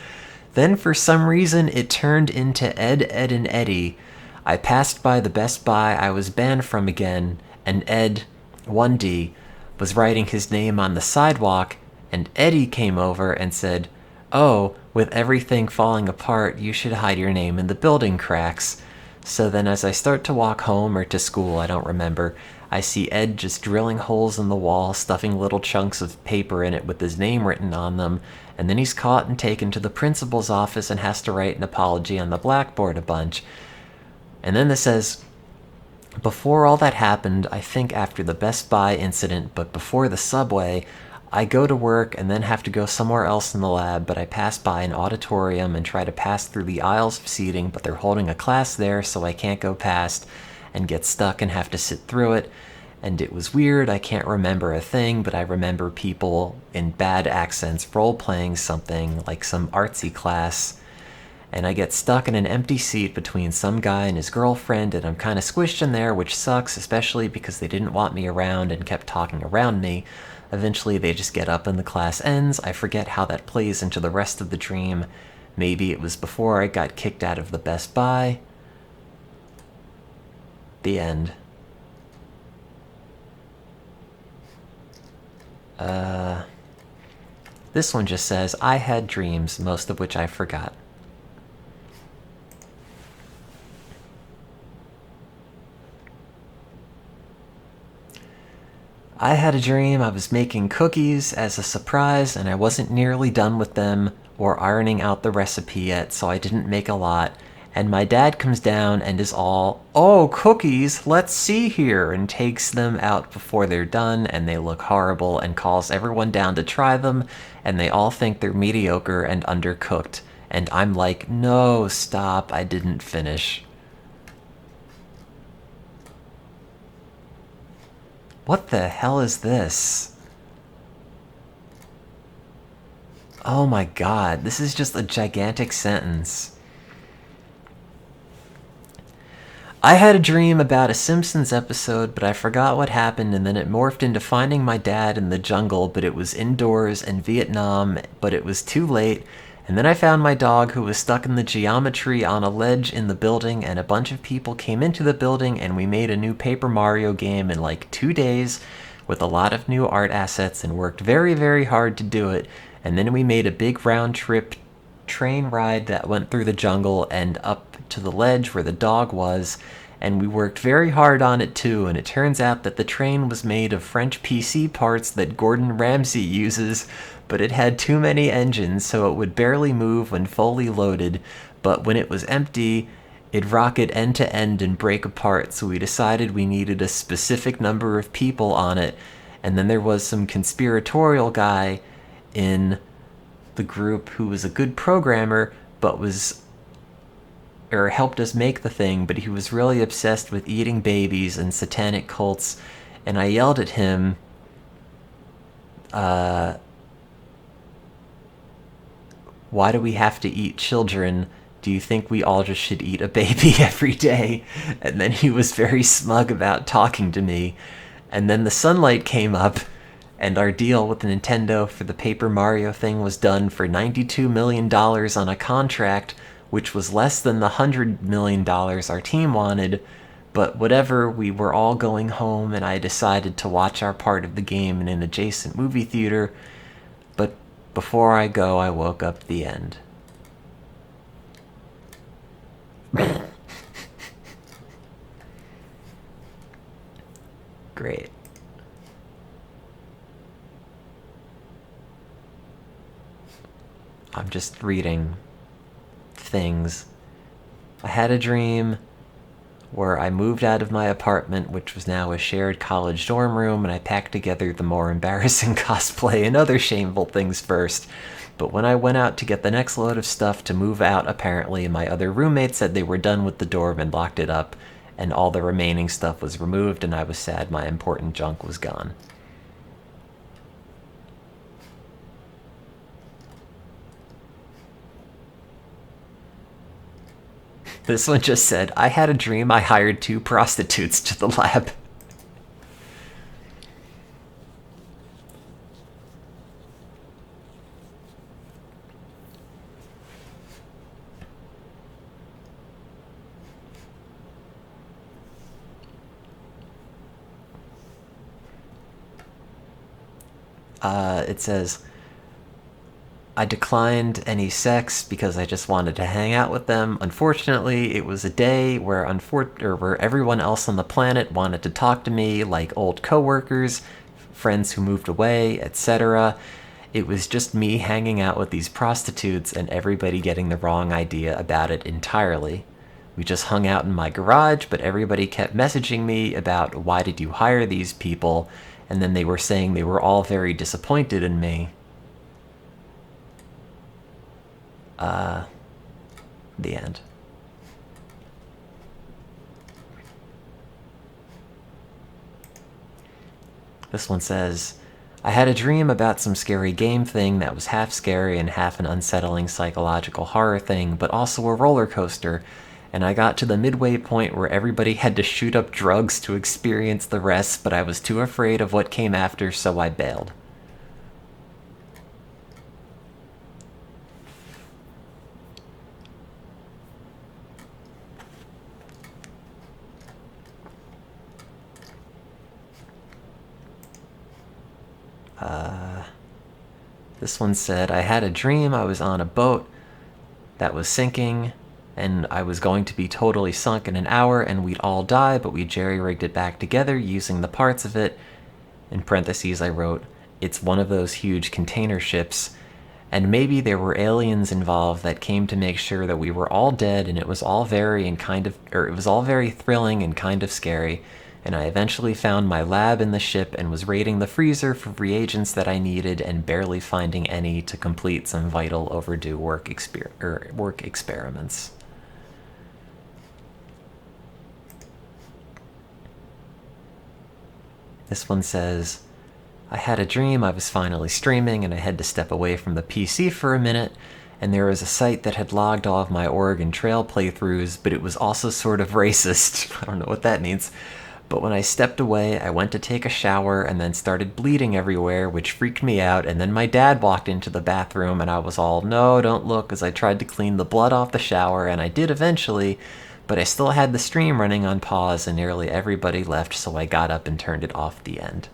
Then for some reason it turned into Ed, Edd and Eddy. I passed by the Best Buy I was banned from again, and Ed, 1D was writing his name on the sidewalk, and Eddie came over and said, "Oh, with everything falling apart, you should hide your name in the building cracks." So then as I start to walk home or to school, I don't remember, I see Ed just drilling holes in the wall, stuffing little chunks of paper in it with his name written on them, and then he's caught and taken to the principal's office and has to write an apology on the blackboard a bunch. And then this says, before all that happened, I think after the Best Buy incident, but before the subway, I go to work and then have to go somewhere else in the lab, but I pass by an auditorium and try to pass through the aisles of seating, but they're holding a class there, so I can't go past and get stuck and have to sit through it. And it was weird. I can't remember a thing, but I remember people in bad accents role-playing something like some artsy class. And I get stuck in an empty seat between some guy and his girlfriend, and I'm kind of squished in there, which sucks, especially because they didn't want me around and kept talking around me. Eventually, they just get up and the class ends. I forget how that plays into the rest of the dream. Maybe it was before I got kicked out of the Best Buy. The end. This one just says, I had dreams, most of which I forgot. I had a dream I was making cookies as a surprise, and I wasn't nearly done with them or ironing out the recipe yet, so I didn't make a lot. And my dad comes down and is all, "Oh, cookies, let's see here," and takes them out before they're done, and they look horrible, and calls everyone down to try them, and they all think they're mediocre and undercooked. And I'm like, no, stop, I didn't finish. What the hell is this? Oh my god, this is just a gigantic sentence. I had a dream about a Simpsons episode, but I forgot what happened, and then it morphed into finding my dad in the jungle, but it was indoors in Vietnam, but it was too late. And then I found my dog who was stuck in the geometry on a ledge in the building, and a bunch of people came into the building, and we made a new Paper Mario game in like 2 days with a lot of new art assets and worked very, very hard to do it. And then we made a big round trip train ride that went through the jungle and up to the ledge where the dog was, and we worked very hard on it too, and it turns out that the train was made of French PC parts that Gordon Ramsay uses, but it had too many engines, so it would barely move when fully loaded, but when it was empty, it'd rocket end to end and break apart, so we decided we needed a specific number of people on it, and then there was some conspiratorial guy in the group who was a good programmer, but helped us make the thing, but he was really obsessed with eating babies and satanic cults, and I yelled at him, why do we have to eat children? Do you think we all just should eat a baby every day? And then he was very smug about talking to me, and then the sunlight came up, and our deal with Nintendo for the Paper Mario thing was done for $92 million on a contract, which was less than the $100 million our team wanted. But whatever, we were all going home, and I decided to watch our part of the game in an adjacent movie theater. But before I go, I woke up the end. Great. I'm just reading things. I had a dream where I moved out of my apartment, which was now a shared college dorm room, and I packed together the more embarrassing cosplay and other shameful things first. But when I went out to get the next load of stuff to move out, apparently my other roommate said they were done with the dorm and locked it up, and all the remaining stuff was removed, and I was sad my important junk was gone. This one just said, I had a dream I hired 2 prostitutes to the lab. It says, I declined any sex because I just wanted to hang out with them. Unfortunately, it was a day where where everyone else on the planet wanted to talk to me, like old coworkers, friends who moved away, etc. It was just me hanging out with these prostitutes and everybody getting the wrong idea about it entirely. We just hung out in my garage, but everybody kept messaging me about why did you hire these people, and then they were saying they were all very disappointed in me. The end. This one says, I had a dream about some scary game thing that was half scary and half an unsettling psychological horror thing, but also a roller coaster, and I got to the midway point where everybody had to shoot up drugs to experience the rest, but I was too afraid of what came after, so I bailed. This one said, I had a dream I was on a boat that was sinking, and I was going to be totally sunk in an hour, and we'd all die, but we jerry-rigged it back together using the parts of it. In parentheses, I wrote, it's one of those huge container ships, and maybe there were aliens involved that came to make sure that we were all dead, and it was all very thrilling and kind of scary. And I eventually found my lab in the ship and was raiding the freezer for reagents that I needed and barely finding any to complete some vital overdue work experiments. This one says, I had a dream I was finally streaming and I had to step away from the PC for a minute, and there was a site that had logged all of my Oregon Trail playthroughs, but it was also sort of racist. I don't know what that means. But when I stepped away, I went to take a shower and then started bleeding everywhere, which freaked me out, and then my dad walked into the bathroom and I was all, no, don't look, as I tried to clean the blood off the shower, and I did eventually, but I still had the stream running on pause and nearly everybody left, so I got up and turned it off the end.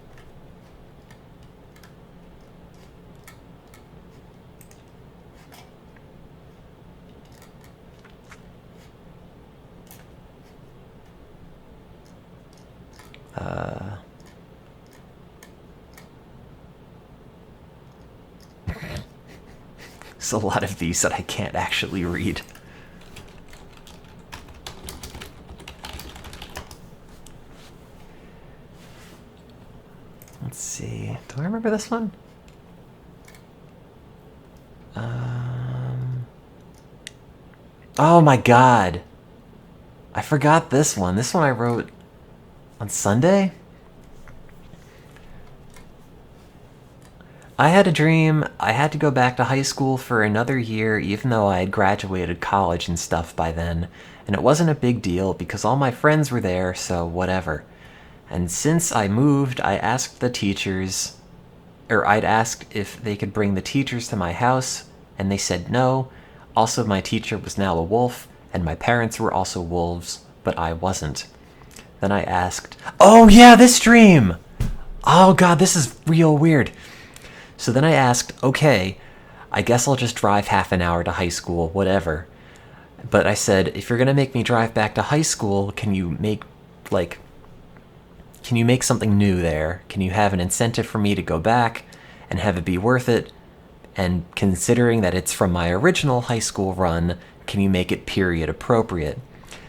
There's a lot of these that I can't actually read. Let's see. Do I remember this one? Oh my god. I forgot this one. This one I wrote on Sunday? I had a dream I had to go back to high school for another year even though I had graduated college and stuff by then, and it wasn't a big deal because all my friends were there, so whatever. And since I moved, I'd asked if they could bring the teachers to my house, and they said no. Also, my teacher was now a wolf, and my parents were also wolves, but I wasn't. Then I asked, oh yeah, this dream! Oh god, this is real weird. So then I asked, okay, I guess I'll just drive half an hour to high school, whatever. But I said, if you're gonna make me drive back to high school, can you make something new there? Can you have an incentive for me to go back and have it be worth it? And considering that it's from my original high school run, can you make it period appropriate?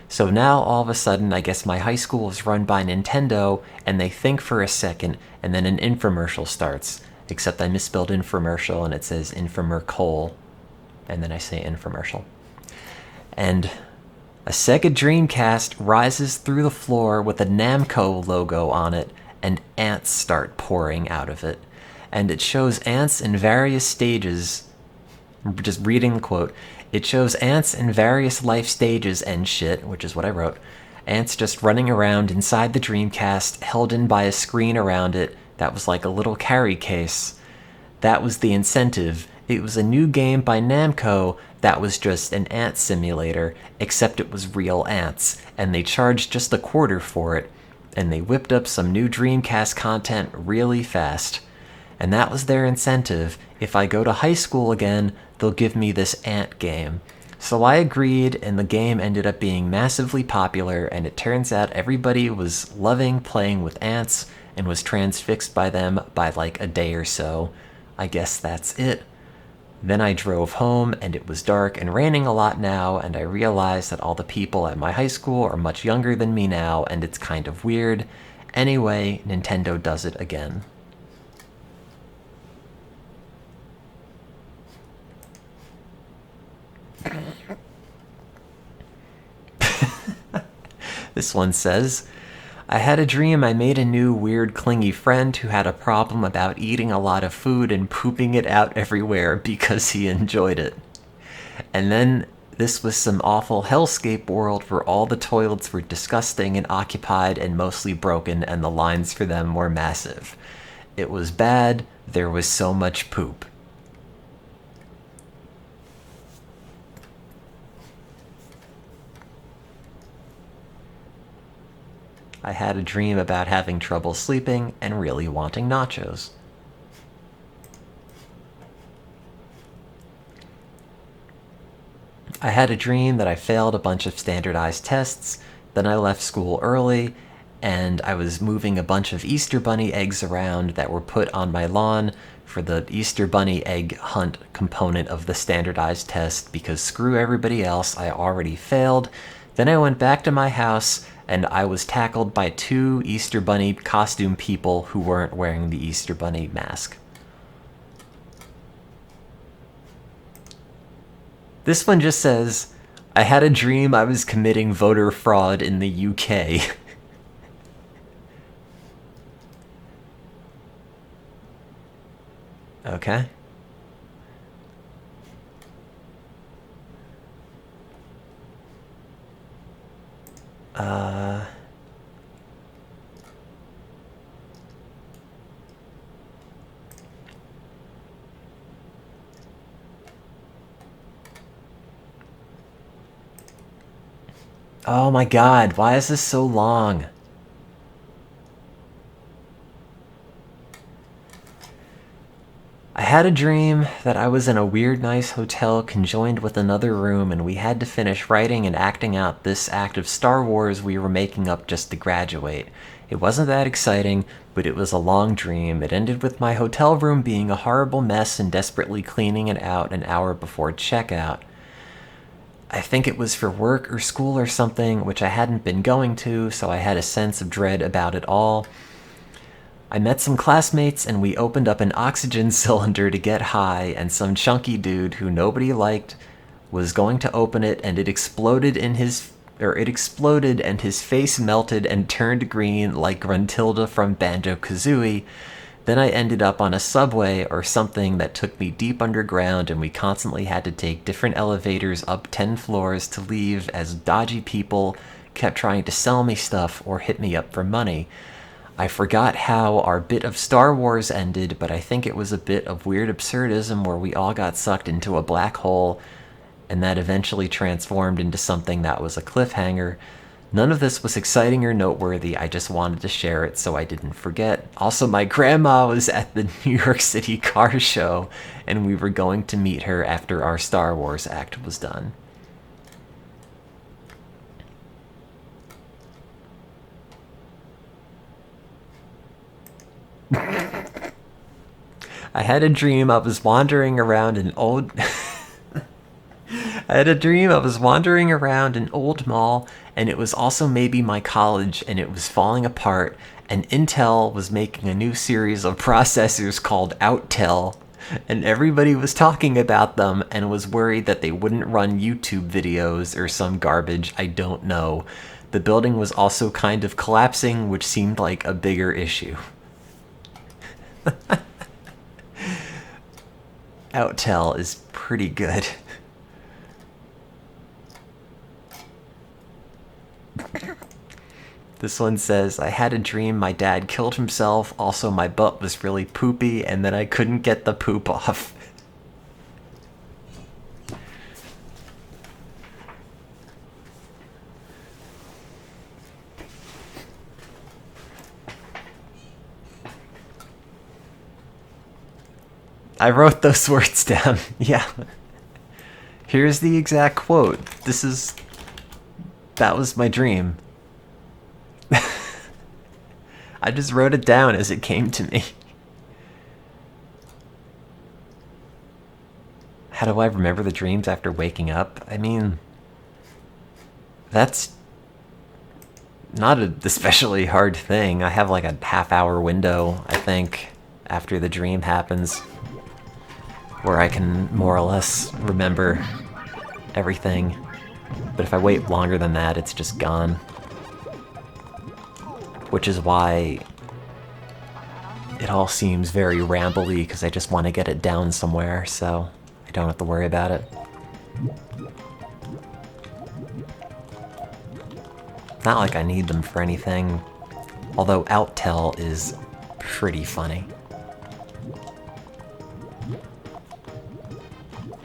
So now all of a sudden, I guess my high school is run by Nintendo, and they think for a second, and then an infomercial starts. Except I misspelled infomercial, and it says infomercial, and then I say infomercial. And a Sega Dreamcast rises through the floor with a Namco logo on it, and ants start pouring out of it. And it shows ants in various stages. Just reading the quote. It shows ants in various life stages and shit, which is what I wrote. Ants just running around inside the Dreamcast, held in by a screen around it that was like a little carry case. That was the incentive. It was a new game by Namco that was just an ant simulator, except it was real ants, and they charged just a quarter for it, and they whipped up some new Dreamcast content really fast. And that was their incentive. If I go to high school again, they'll give me this ant game. So I agreed, and the game ended up being massively popular, and it turns out everybody was loving playing with ants and was transfixed by them by like a day or so. I guess that's it. Then I drove home, and it was dark and raining a lot now, and I realized that all the people at my high school are much younger than me now, and it's kind of weird. Anyway, Nintendo does it again. This one says, I had a dream I made a new weird clingy friend who had a problem about eating a lot of food and pooping it out everywhere because he enjoyed it. And then this was some awful hellscape world where all the toilets were disgusting and occupied and mostly broken, and the lines for them were massive. It was bad. There was so much poop. I had a dream about having trouble sleeping and really wanting nachos. I had a dream that I failed a bunch of standardized tests, then I left school early, and I was moving a bunch of Easter Bunny eggs around that were put on my lawn for the Easter Bunny egg hunt component of the standardized test because screw everybody else, I already failed. Then I went back to my house and I was tackled by 2 Easter Bunny costume people who weren't wearing the Easter Bunny mask. This one just says, I had a dream I was committing voter fraud in the UK. Okay. Oh my god, why is this so long? I had a dream that I was in a weird nice hotel conjoined with another room, and we had to finish writing and acting out this act of Star Wars we were making up just to graduate. It wasn't that exciting, but it was a long dream. It ended with my hotel room being a horrible mess and desperately cleaning it out an hour before checkout. I think it was for work or school or something, which I hadn't been going to, so I had a sense of dread about it all. I met some classmates and we opened up an oxygen cylinder to get high, and some chunky dude who nobody liked was going to open it, and it exploded and his face melted and turned green like Gruntilda from Banjo-Kazooie. Then I ended up on a subway or something that took me deep underground, and we constantly had to take different elevators up 10 floors to leave as dodgy people kept trying to sell me stuff or hit me up for money. I forgot how our bit of Star Wars ended, but I think it was a bit of weird absurdism where we all got sucked into a black hole, and that eventually transformed into something that was a cliffhanger. None of this was exciting or noteworthy, I just wanted to share it so I didn't forget. Also, my grandma was at the New York City car show, and we were going to meet her after our Star Wars act was done. I had a dream I was wandering around an old... I had a dream I was wandering around an old mall, and it was also maybe my college, and it was falling apart, and Intel was making a new series of processors called Outtel, and everybody was talking about them and was worried that they wouldn't run YouTube videos or some garbage, I don't know. The building was also kind of collapsing, which seemed like a bigger issue. Outtel is pretty good. This one says, I had a dream my dad killed himself, also my butt was really poopy, and then I couldn't get the poop off. I wrote those words down. Yeah. Here's the exact quote. That was my dream. I just wrote it down as it came to me. How do I remember the dreams after waking up? I mean, that's not an especially hard thing. I have like a half-hour window, I think, after the dream happens, where I can more or less remember everything. But if I wait longer than that, it's just gone. Which is why it all seems very rambly, because I just want to get it down somewhere, so I don't have to worry about it. Not like I need them for anything, although Outtell is pretty funny,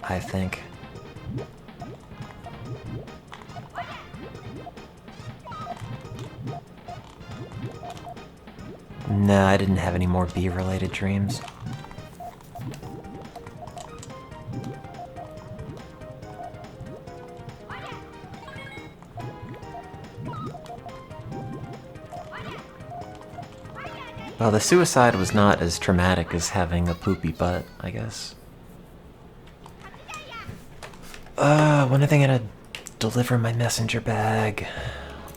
I think. No, I didn't have any more bee-related dreams. Well, the suicide was not as traumatic as having a poopy butt, I guess. When are they gonna deliver my messenger bag?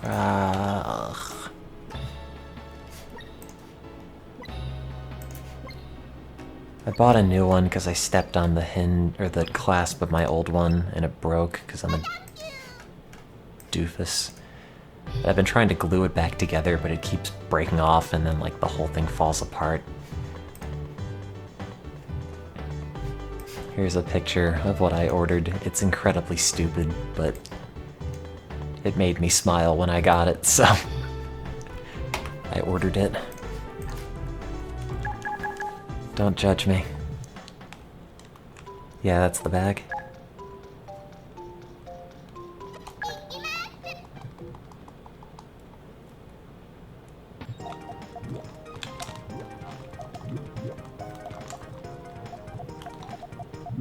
Ugh. I bought a new one because I stepped on the the clasp of my old one and it broke because I'm a doofus. I've been trying to glue it back together, but it keeps breaking off and then like the whole thing falls apart. Here's a picture of what I ordered. It's incredibly stupid, but it made me smile when I got it, so I ordered it. Don't judge me. Yeah, that's the bag.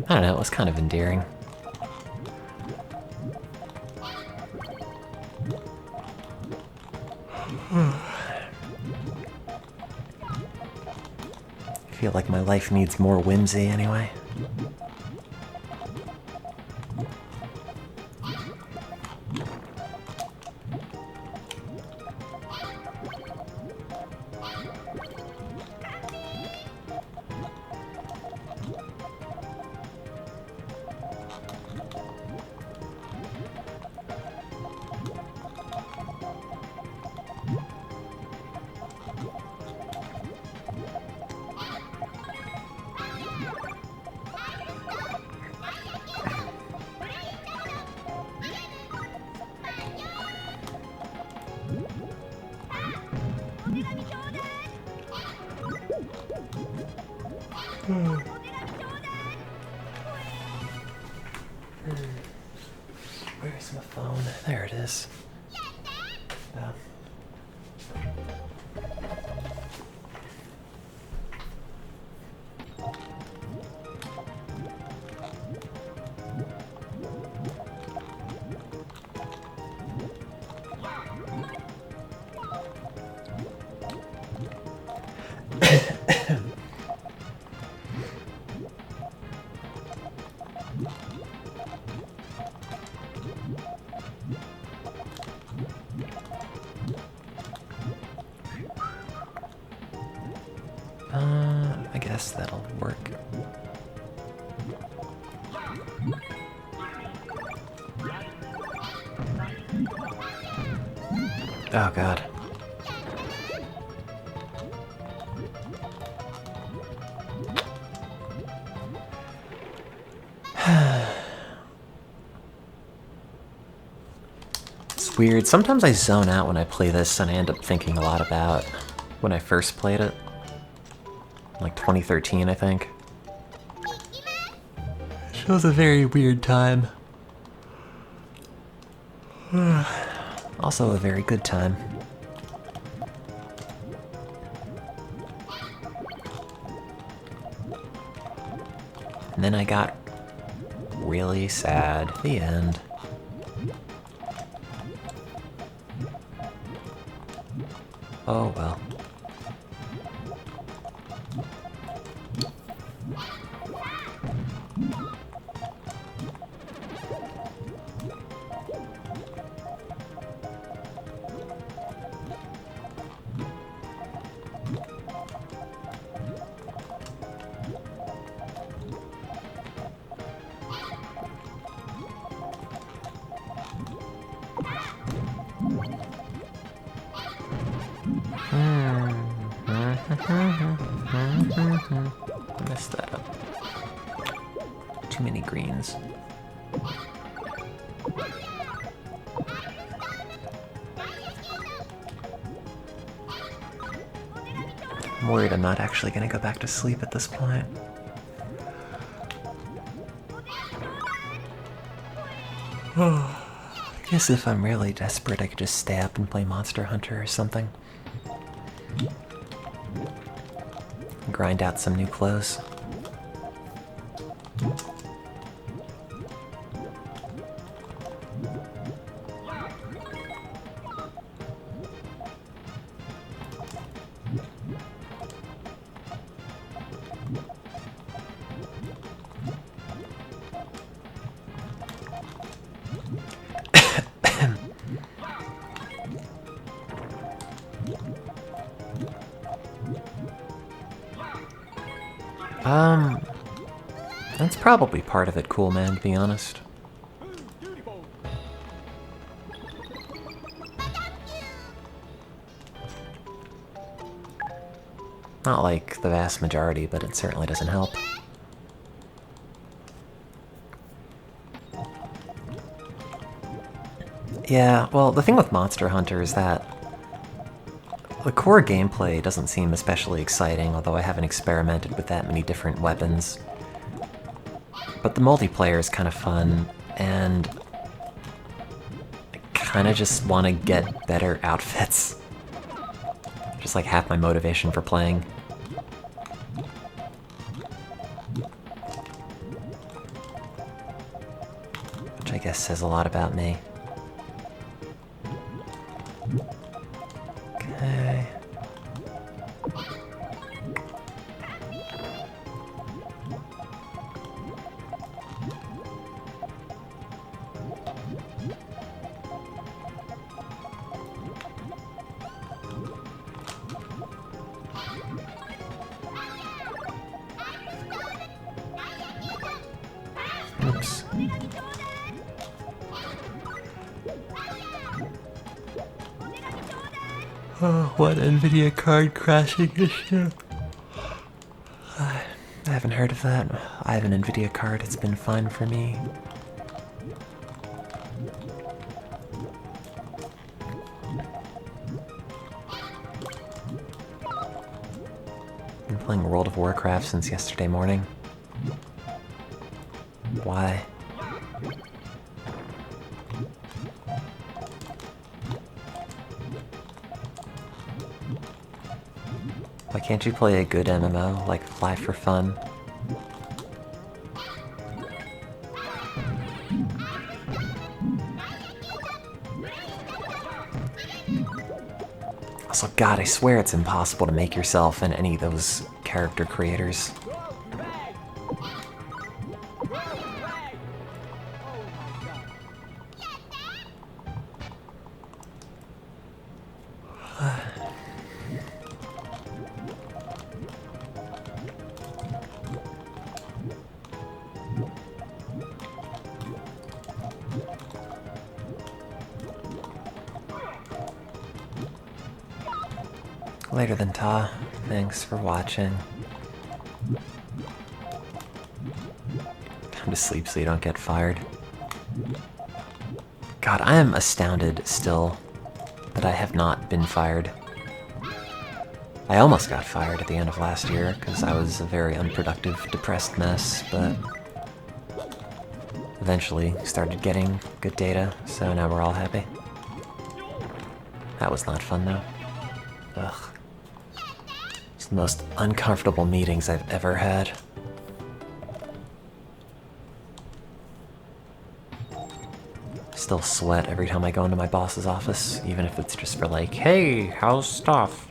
I don't know, it was kind of endearing. I feel like my life needs more whimsy anyway. Where's my phone? There it is. I guess that'll work. Oh god. It's weird. Sometimes I zone out when I play this and I end up thinking a lot about when I first played it. Like 2013, I think. It was a very weird time. Also a very good time. And then I got really sad. The end. Oh well. Messed that up. Too many greens. I'm worried I'm not actually gonna go back to sleep at this point. I guess if I'm really desperate, I could just stay up and play Monster Hunter or something. Grind out some new clothes. That's probably part of it, cool man, to be honest. Not like the vast majority, but it certainly doesn't help. Yeah, well, the thing with Monster Hunter is that the core gameplay doesn't seem especially exciting, although I haven't experimented with that many different weapons. But the multiplayer is kind of fun, and I kind of just want to get better outfits. Just like half my motivation for playing. Which I guess says a lot about me. Okay. Oops. Oh, what NVIDIA card crashing issue? I haven't heard of that. I have an NVIDIA card, it's been fine for me. Been playing World of Warcraft since yesterday morning. Why? Why can't you play a good MMO, like Fly for Fun? Also, God, I swear it's impossible to make yourself in any of those character creators. Later than Ta. Thanks for watching. Time to sleep so you don't get fired. God, I am astounded still that I have not been fired. I almost got fired at the end of last year because I was a very unproductive, depressed mess, but eventually started getting good data, so now we're all happy. That was not fun though. Ugh. It's the most uncomfortable meetings I've ever had. Still sweat every time I go into my boss's office, even if it's just for like, hey, how's stuff?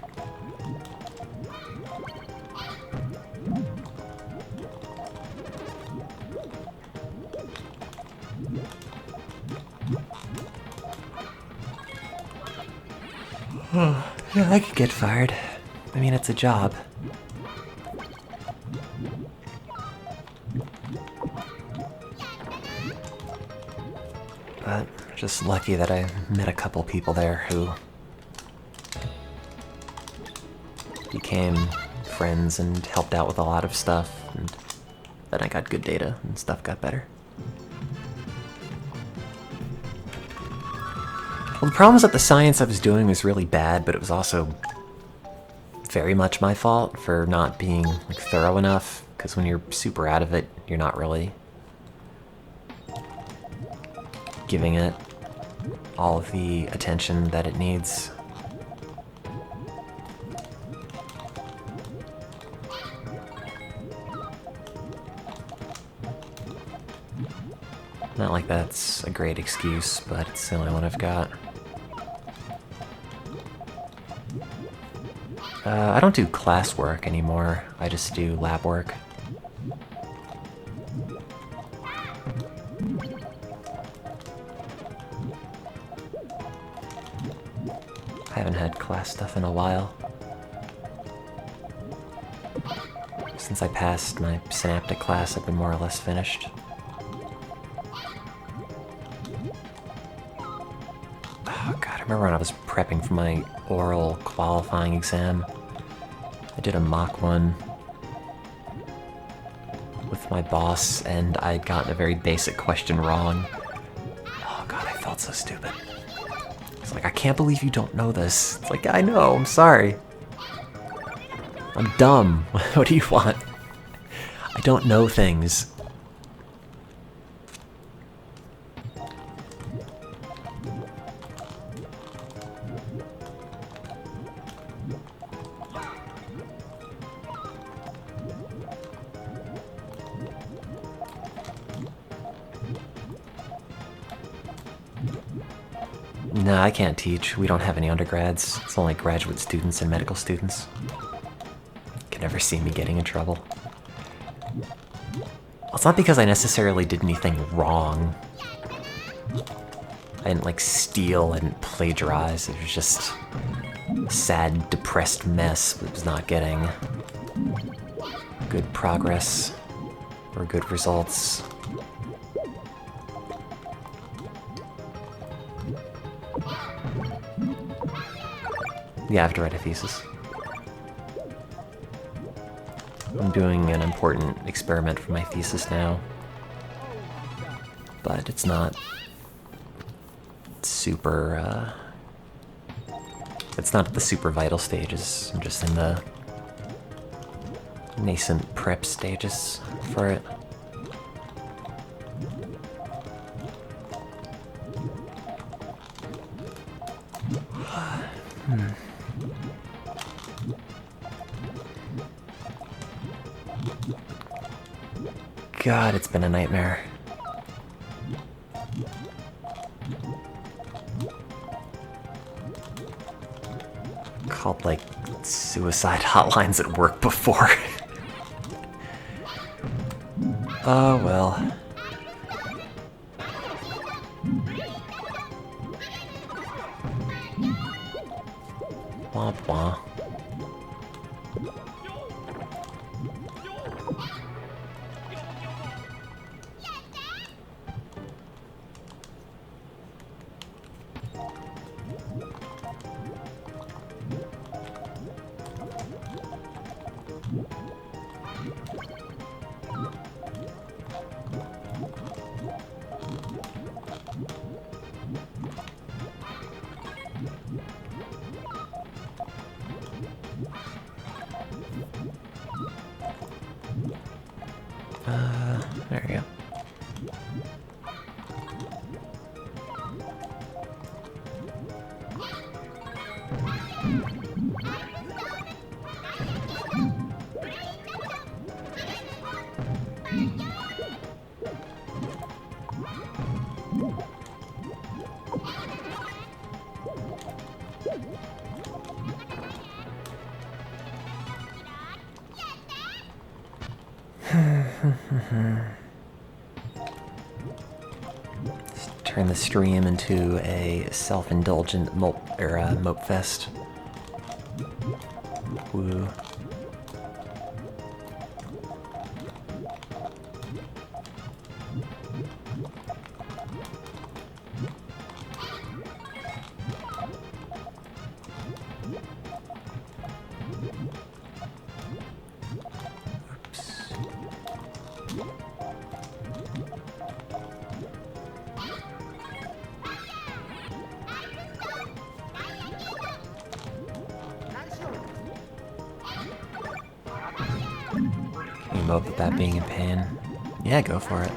Yeah, I could get fired. I mean, it's a job. But just lucky that I met a couple people there who became friends and helped out with a lot of stuff, and then I got good data and stuff got better. Well, the problem is that the science I was doing was really bad, but it was also very much my fault for not being like thorough enough, because when you're super out of it, you're not really giving it all of the attention that it needs. Not like that's a great excuse, but it's the only one I've got. I don't do classwork anymore, I just do lab work. I haven't had class stuff in a while. Since I passed my synaptic class, I've been more or less finished. Oh god, I remember when I was prepping for my oral qualifying exam. I did a mock one with my boss, and I had gotten a very basic question wrong. Oh god, I felt so stupid. It's like, I can't believe you don't know this. It's like, I know, I'm sorry. I'm dumb. What do you want? I don't know things. No, I can't teach. We don't have any undergrads. It's only graduate students and medical students. Can never see me getting in trouble. Well, it's not because I necessarily did anything wrong. I didn't, like, steal, I didn't plagiarize. It was just a sad, depressed mess that was not getting good progress or good results. Yeah, I have to write a thesis. I'm doing an important experiment for my thesis now, but it's not super, it's not at the super vital stages. I'm just in the nascent prep stages for it. God, it's been a nightmare. Called, like, suicide hotlines at work before. Oh, well. Womp womp. There we go. Let's turn the stream into a self-indulgent mope fest. Woo. Can you mope at that being in pain? Yeah, go for it.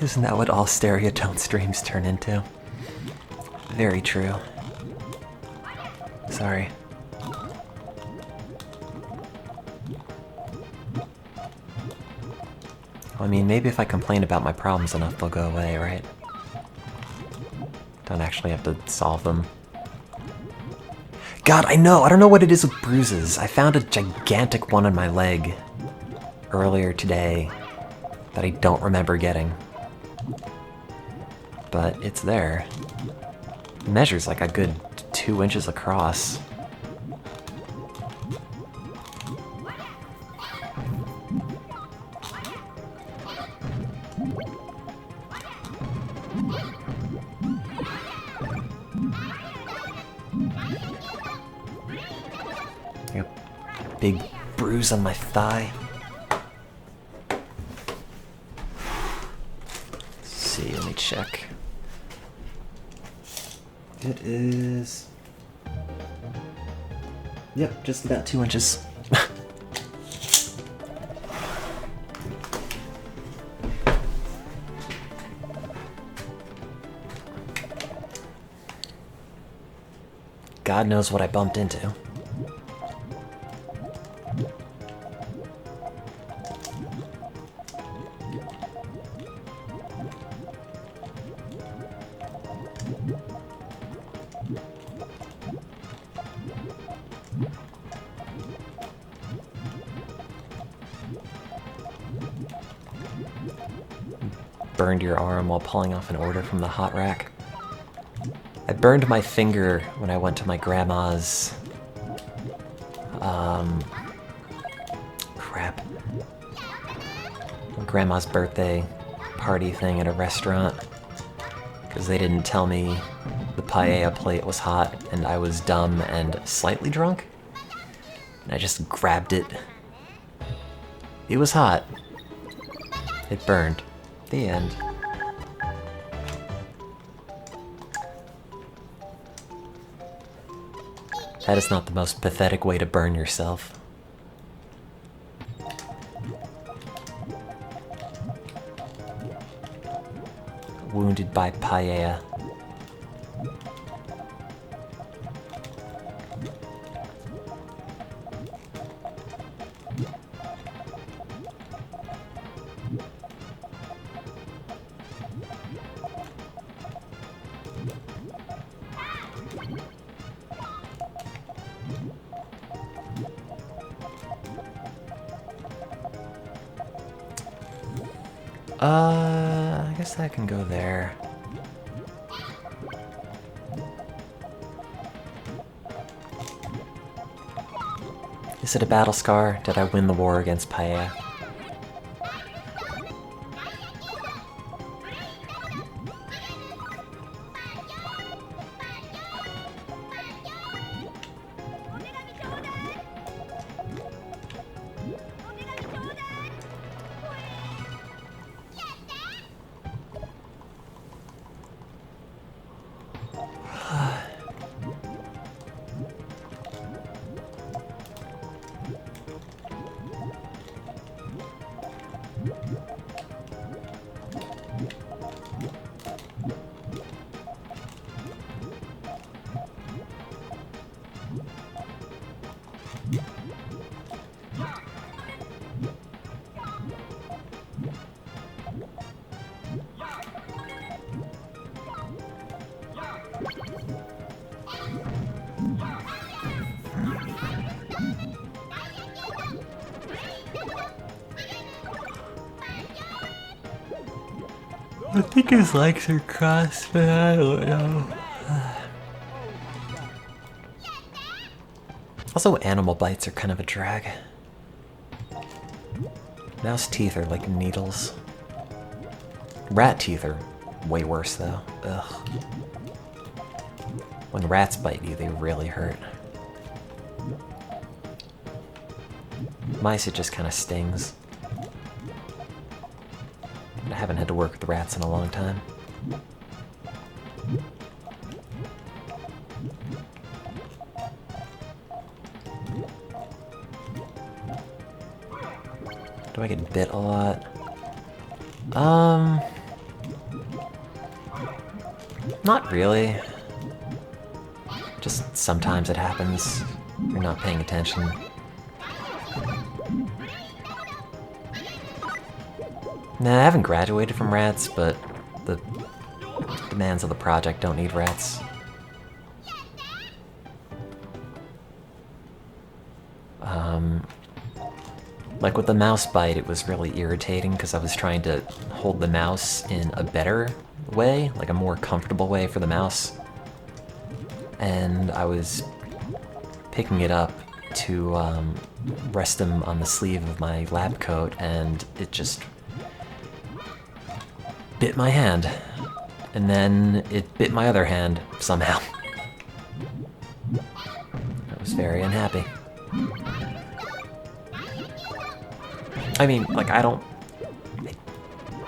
Isn't that what all stereotone streams turn into? Very true. Sorry. Well, I mean, maybe if I complain about my problems enough, they'll go away, right? Don't actually have to solve them. God, I know! I don't know what it is with bruises. I found a gigantic one on my leg earlier today that I don't remember getting. But it's there. It measures like a good 2 inches across. A big bruise on my thigh. Let's see, let me check. It is... Yep, just about 2 inches. God knows what I bumped into. Burned your arm while pulling off an order from the hot rack. I burned my finger when I went to my grandma's, crap. My grandma's birthday party thing at a restaurant. Because they didn't tell me the paella plate was hot, and I was dumb and slightly drunk. And I just grabbed it. It was hot. It burned. The end. That is not the most pathetic way to burn yourself. Wounded by paella. I guess that can go there. Is it a battle scar? Did I win the war against paella? I think his legs are crossed, but I don't know. Also, animal bites are kind of a drag. Mouse teeth are like needles. Rat teeth are way worse, though. Ugh. When rats bite you, they really hurt. Mice, it just kind of stings. I haven't had to work with rats in a long time. Do I get bit a lot? Not really. Just sometimes it happens. You're not paying attention. Nah, I haven't graduated from rats, but the demands of the project don't need rats. Like with the mouse bite, it was really irritating because I was trying to hold the mouse in a better way, like a more comfortable way for the mouse. And I was picking it up to rest him on the sleeve of my lab coat, and it just bit my hand. And then it bit my other hand, somehow. I was very unhappy. I mean, like, I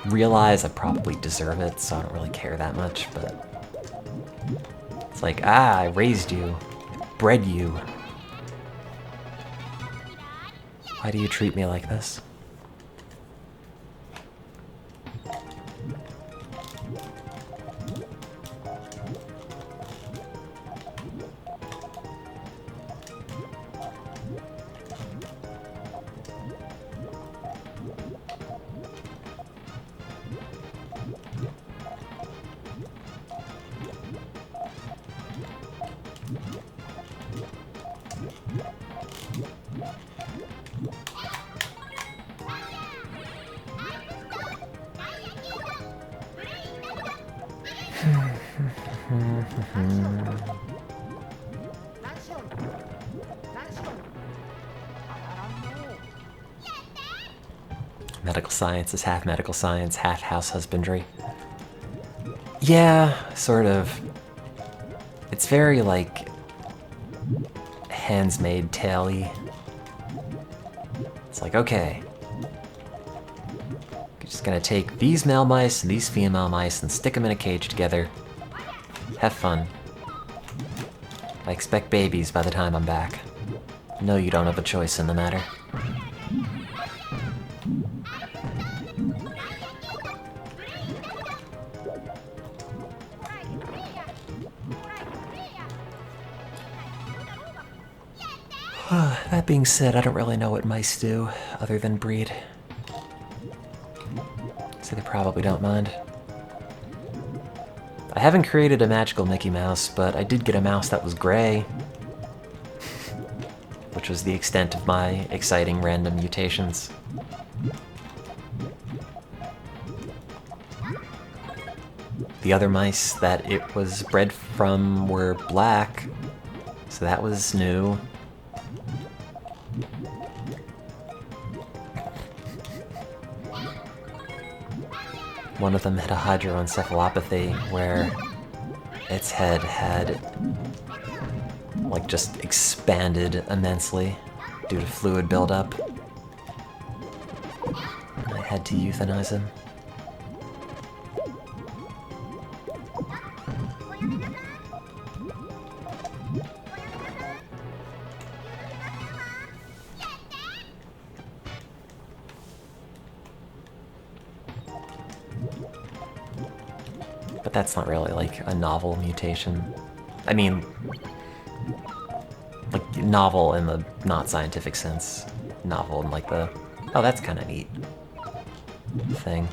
realize I probably deserve it, so I don't really care that much, but it's like, I raised you, bred you. Why do you treat me like this? Medical science is half medical science, half house husbandry. Yeah, sort of. It's very, like, hands-made tale-y. It's like, okay, you're just gonna take these male mice and these female mice and stick them in a cage together. Have fun. I expect babies by the time I'm back. No, you don't have a choice in the matter. That being said, I don't really know what mice do, other than breed. So they probably don't mind. I haven't created a magical Mickey Mouse, but I did get a mouse that was gray. Which was the extent of my exciting random mutations. The other mice that it was bred from were black, so that was new. One of them had a hydroencephalopathy where its head had, like, just expanded immensely due to fluid buildup. I had to euthanize him. But that's not really, like, a novel mutation. I mean, like, novel in the not scientific sense. Novel in, like, the, oh, that's kind of neat thing.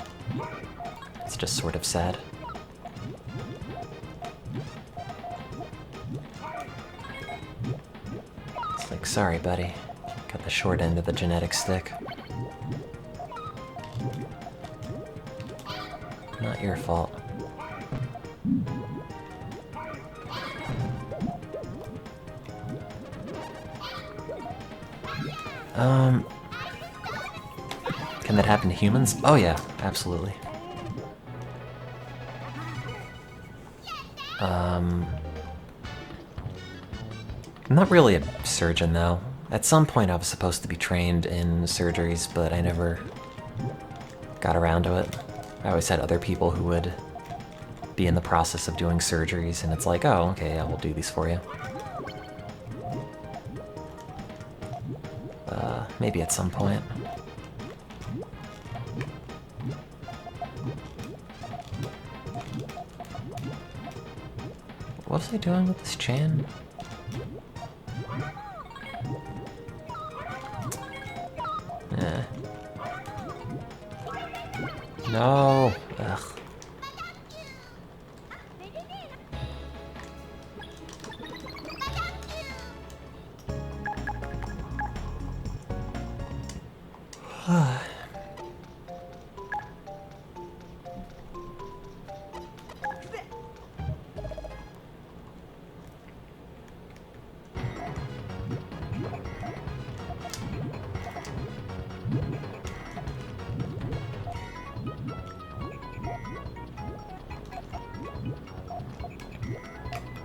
It's just sort of sad. It's like, sorry, buddy. Got the short end of the genetic stick. Not your fault. Can that happen to humans? Oh yeah, absolutely. I'm not really a surgeon though. At some point I was supposed to be trained in surgeries, but I never got around to it. I always had other people who would be in the process of doing surgeries, and it's like, oh, okay, I will do these for you. Maybe at some point. What was I doing with this Chan? Eh. No! Ugh.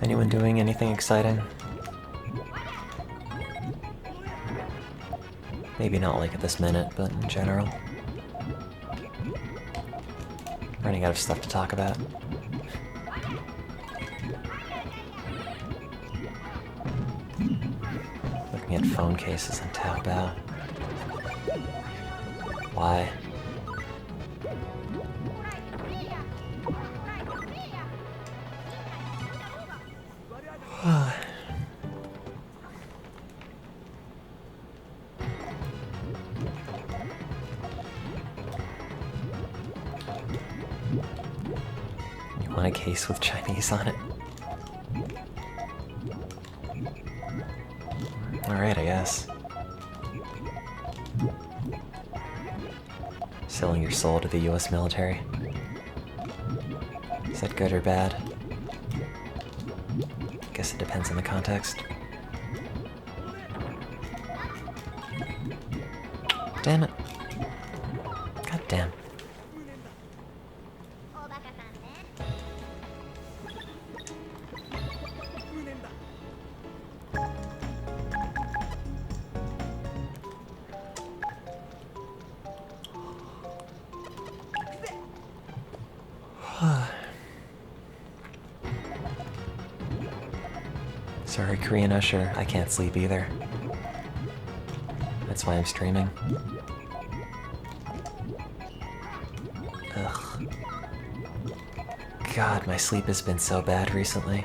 Anyone doing anything exciting? Maybe not like at this minute, but in general. Running out of stuff to talk about. Looking at phone cases on Taobao. Why? You want a case with Chinese on it? Alright, I guess. Selling your soul to the US military. Is that good or bad? Guess it depends on the context. Damn it. God damn. Sorry, Korean Usher, I can't sleep either. That's why I'm streaming. Ugh. God, my sleep has been so bad recently.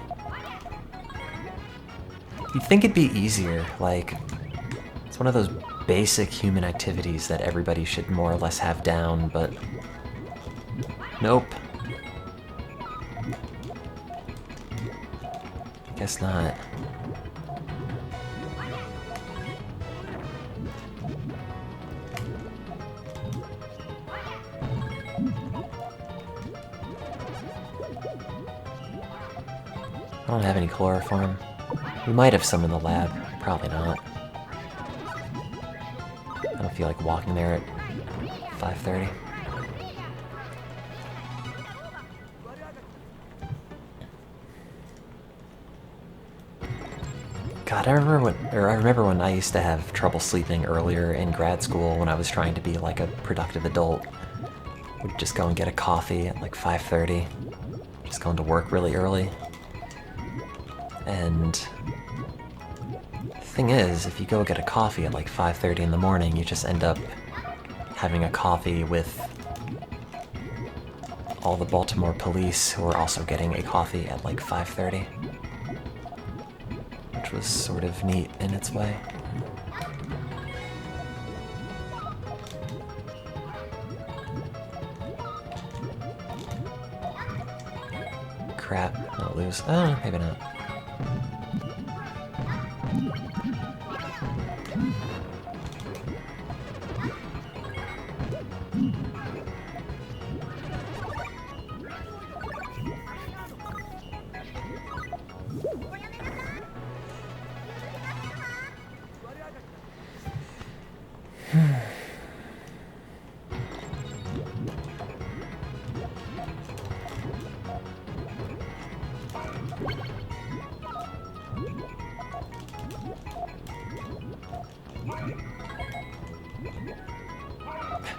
You'd think it'd be easier, like, it's one of those basic human activities that everybody should more or less have down, but nope. Guess not. I don't have any chloroform. We might have some in the lab. Probably not. I don't feel like walking there at 5:30. God, I remember when I used to have trouble sleeping earlier in grad school when I was trying to be like a productive adult. Would just go and get a coffee at like 5:30. Just going to work really early. And the thing is, if you go get a coffee at like 5:30 in the morning, you just end up having a coffee with all the Baltimore police who are also getting a coffee at like 5:30. Which was sort of neat in its way. Crap, not lose. Oh, maybe not.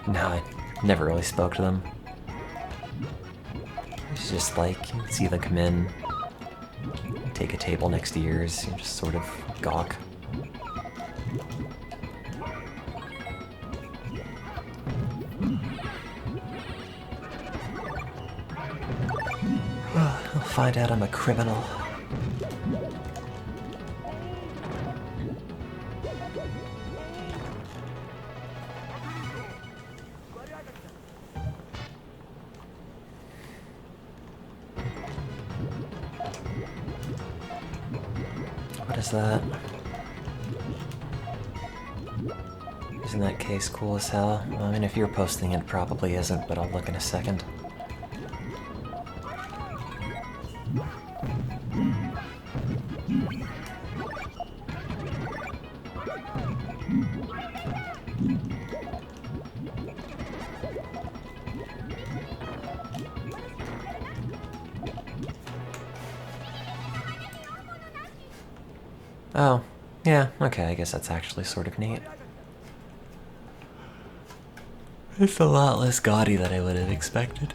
No, I never really spoke to them. It's just like, you see them come in, take a table next to yours, you just sort of gawk. I'll find out I'm a criminal. What is that? Isn't that case cool as hell? Well, I mean, if you're posting it, probably isn't, but I'll look in a second. Oh, yeah, okay, I guess that's actually sort of neat. It's a lot less gaudy than I would have expected.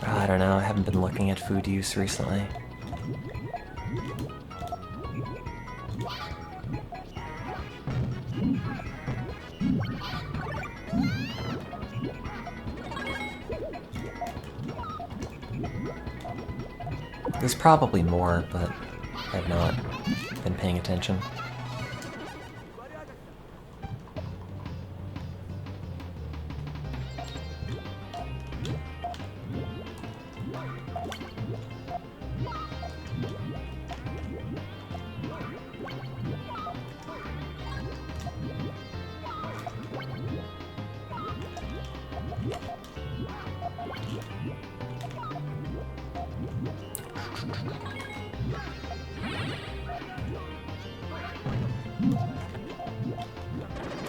I don't know, I haven't been looking at food use recently. There's probably more, but I've not been paying attention.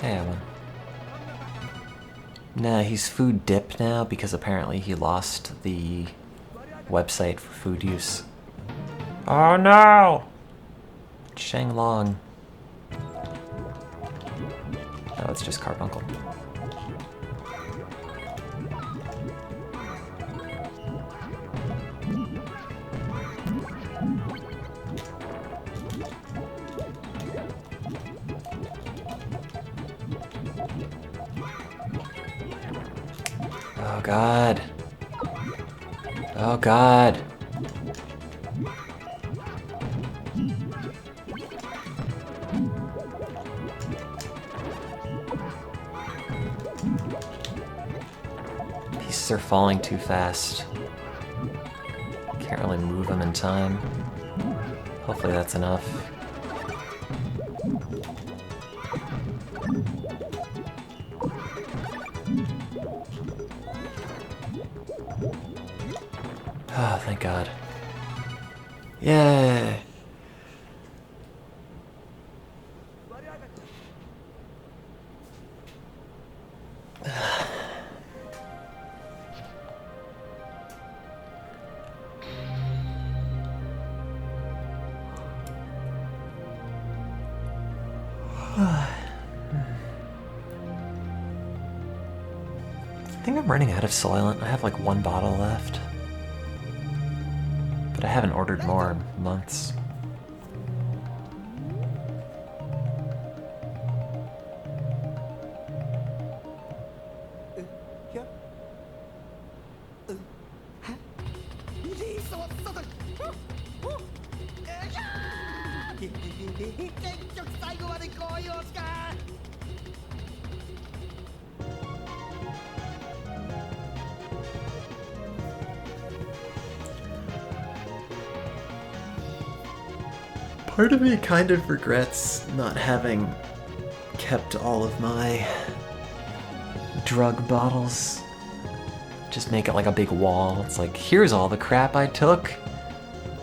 Hey, Alan. Nah, he's food dip now because apparently he lost the website for food use. Oh no! Shenglong. Oh, it's just Carbuncle. Oh god. Oh god. Pieces are falling too fast. Can't really move them in time. Hopefully that's enough. Oh, thank God. I think I'm running out of Soylent. I have like one bottle left. But I haven't ordered more in months. Part of me kind of regrets not having kept all of my drug bottles. Just make it like a big wall. It's like, here's all the crap I took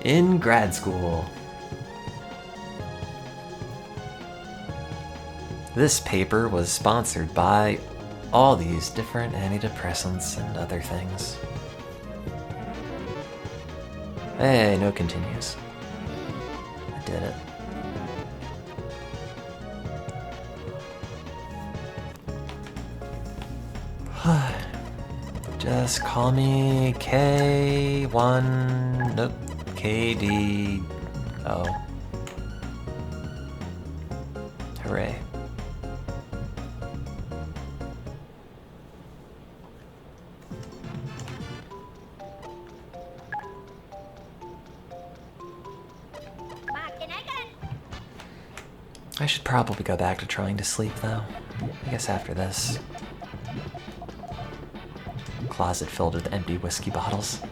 in grad school. This paper was sponsored by all these different antidepressants and other things. Hey, no continues. I did it. Just call me K1, nope, KD. Oh. Hooray. I should probably go back to trying to sleep, though. I guess after this. Closet filled with empty whiskey bottles.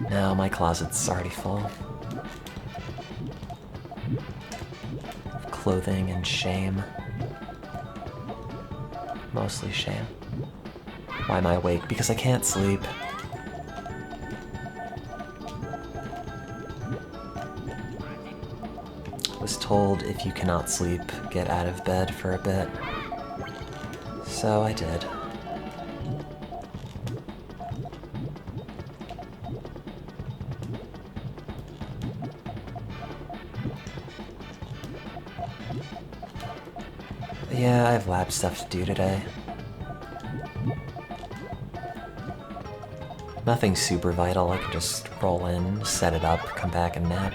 No, my closet's already full. Clothing and shame. Mostly shame. Why am I awake? Because I can't sleep. Was told if you cannot sleep, get out of bed for a bit. So I did. Yeah, I have lab stuff to do today. Nothing super vital, I can just roll in, set it up, come back and nap.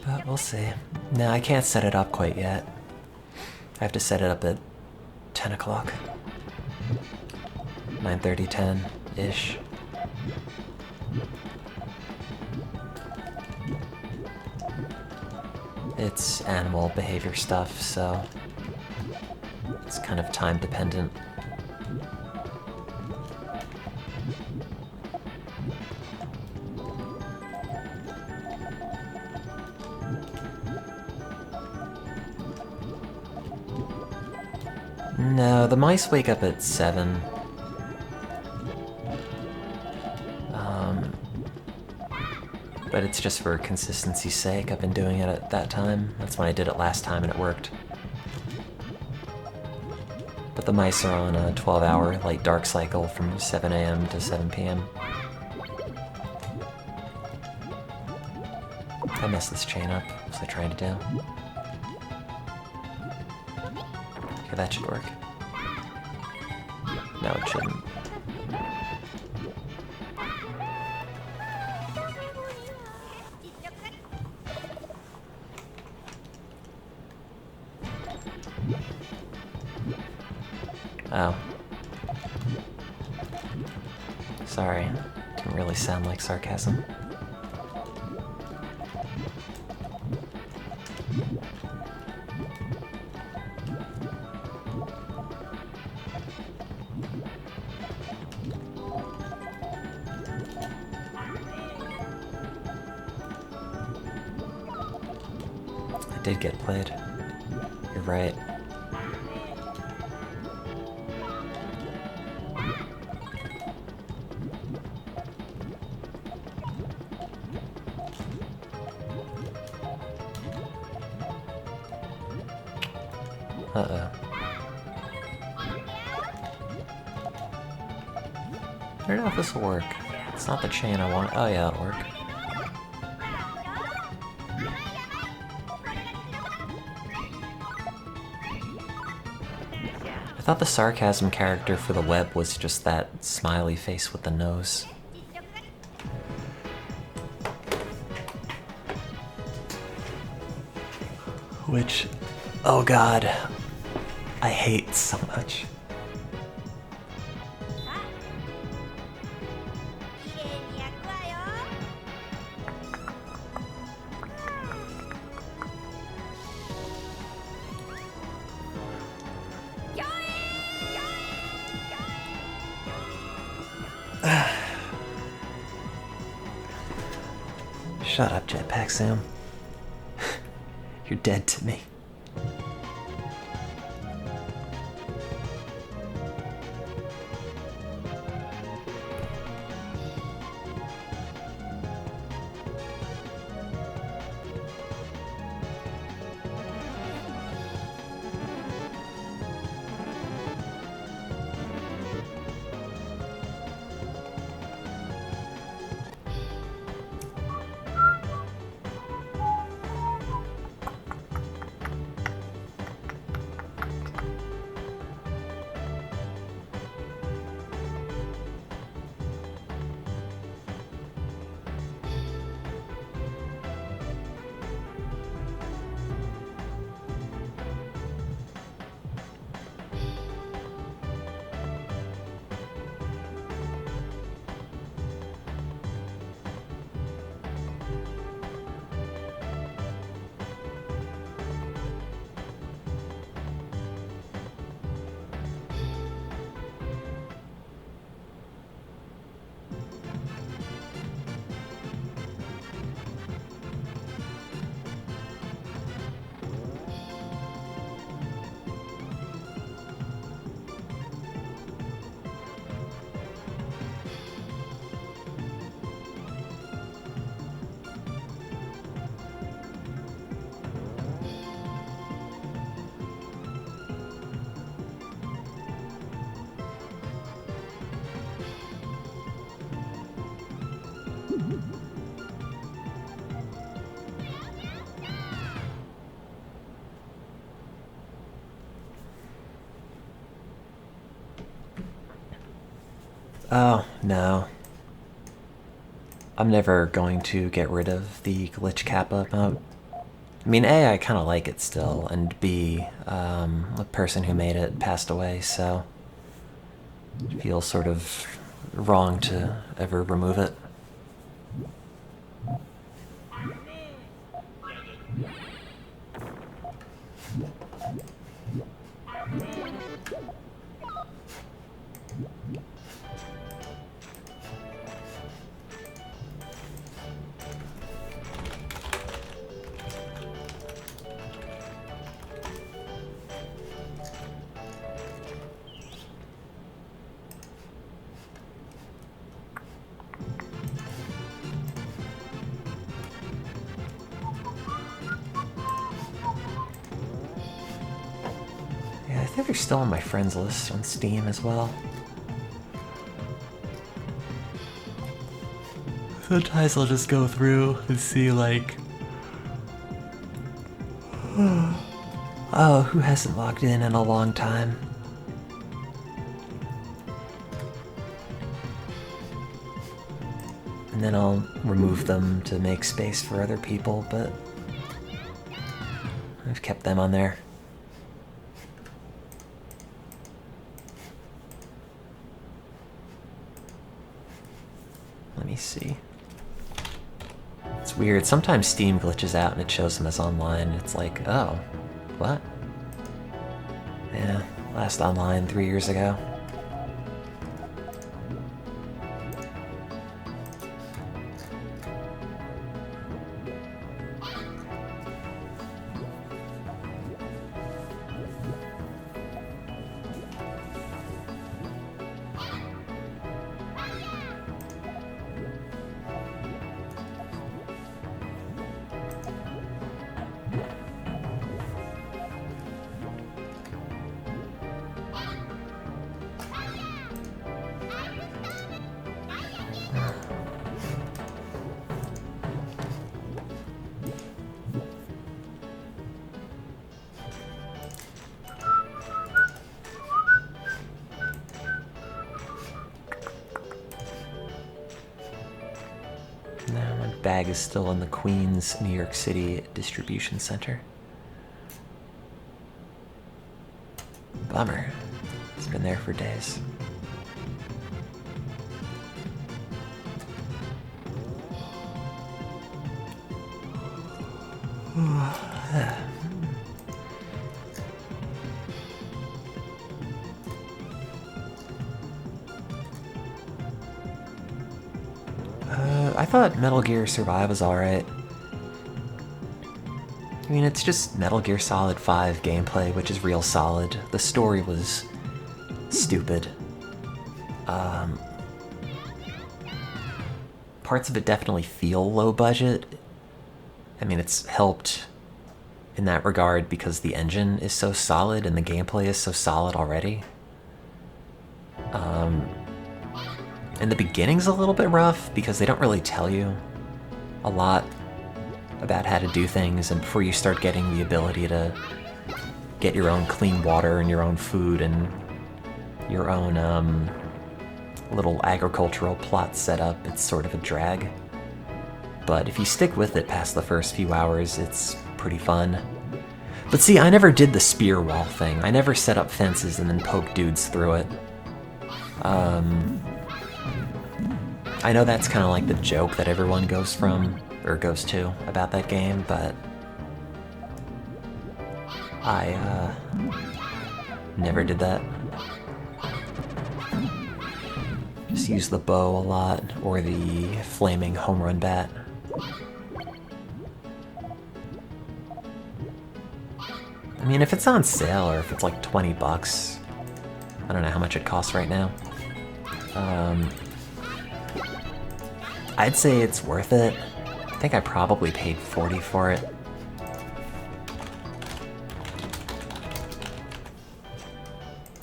But we'll see. No, I can't set it up quite yet. I have to set it up at 10 o'clock. 9:30, 10-ish. It's animal behavior stuff, so it's kind of time dependent. No, the mice wake up at 7. But it's just for consistency's sake. I've been doing it at that time. That's when I did it last time and it worked. But the mice are on a 12-hour light dark cycle from 7 a.m. to 7 p.m. I messed this chain up. What was I trying to do? Okay, that should work. No, it shouldn't. Oh. Sorry. Didn't really sound like sarcasm. I did get played. You're right. Uh-oh. I don't know if this will work. It's not the chain I want. Oh yeah, it'll work. I thought the sarcasm character for the web was just that smiley face with the nose. Which, oh god, I hate so much. Shut up, Jetpack Sam. You're dead to me. Oh, no. I'm never going to get rid of the glitch kappa mode. I mean, A, I kind of like it still, and B, the person who made it passed away, so it feels sort of wrong to ever remove it. Yeah, I think they're still on my friends list on Steam as well. Sometimes I'll just go through and see, like, oh, who hasn't logged in a long time? And then I'll remove them to make space for other people, but I've kept them on there. Let me see. It's weird. Sometimes Steam glitches out and it shows them as online. It's like, oh, what? Yeah, last online 3 years ago. bag is still in the Queens, New York City distribution center. Bummer. It's been there for days. I thought Metal Gear Survive was alright. I mean, it's just Metal Gear Solid 5 gameplay, which is real solid. The story was stupid. Parts of it definitely feel low budget. I mean, it's helped in that regard because the engine is so solid and the gameplay is so solid already. And the beginning's a little bit rough because they don't really tell you a lot about how to do things, and before you start getting the ability to get your own clean water and your own food and your own little agricultural plot set up, it's sort of a drag. But if you stick with it past the first few hours, it's pretty fun. But see, I never did the spear wall thing. I never set up fences and then poked dudes through it. I know that's kind of like the joke that everyone goes to about that game, but I never did that. Just use the bow a lot, or the flaming home run bat. I mean, if it's on sale or if it's like 20 bucks, I don't know how much it costs right now. I'd say it's worth it. I think I probably paid 40 for it.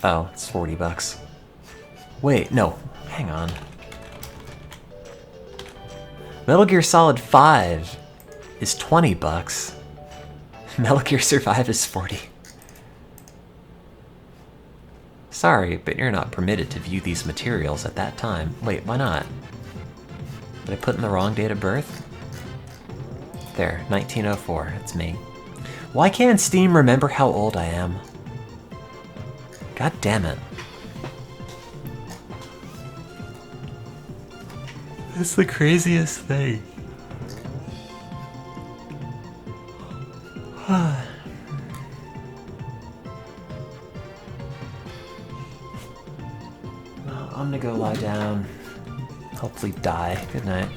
Oh, it's 40 bucks. Wait, no, hang on. Metal Gear Solid 5 is 20 bucks. Metal Gear Survive is 40. Sorry, but you're not permitted to view these materials at that time. Wait, why not? Did I put in the wrong date of birth? There, 1904, it's me. Why can't Steam remember how old I am? God damn it. It's the craziest thing. I'm gonna go lie down. Hopefully die. Good night.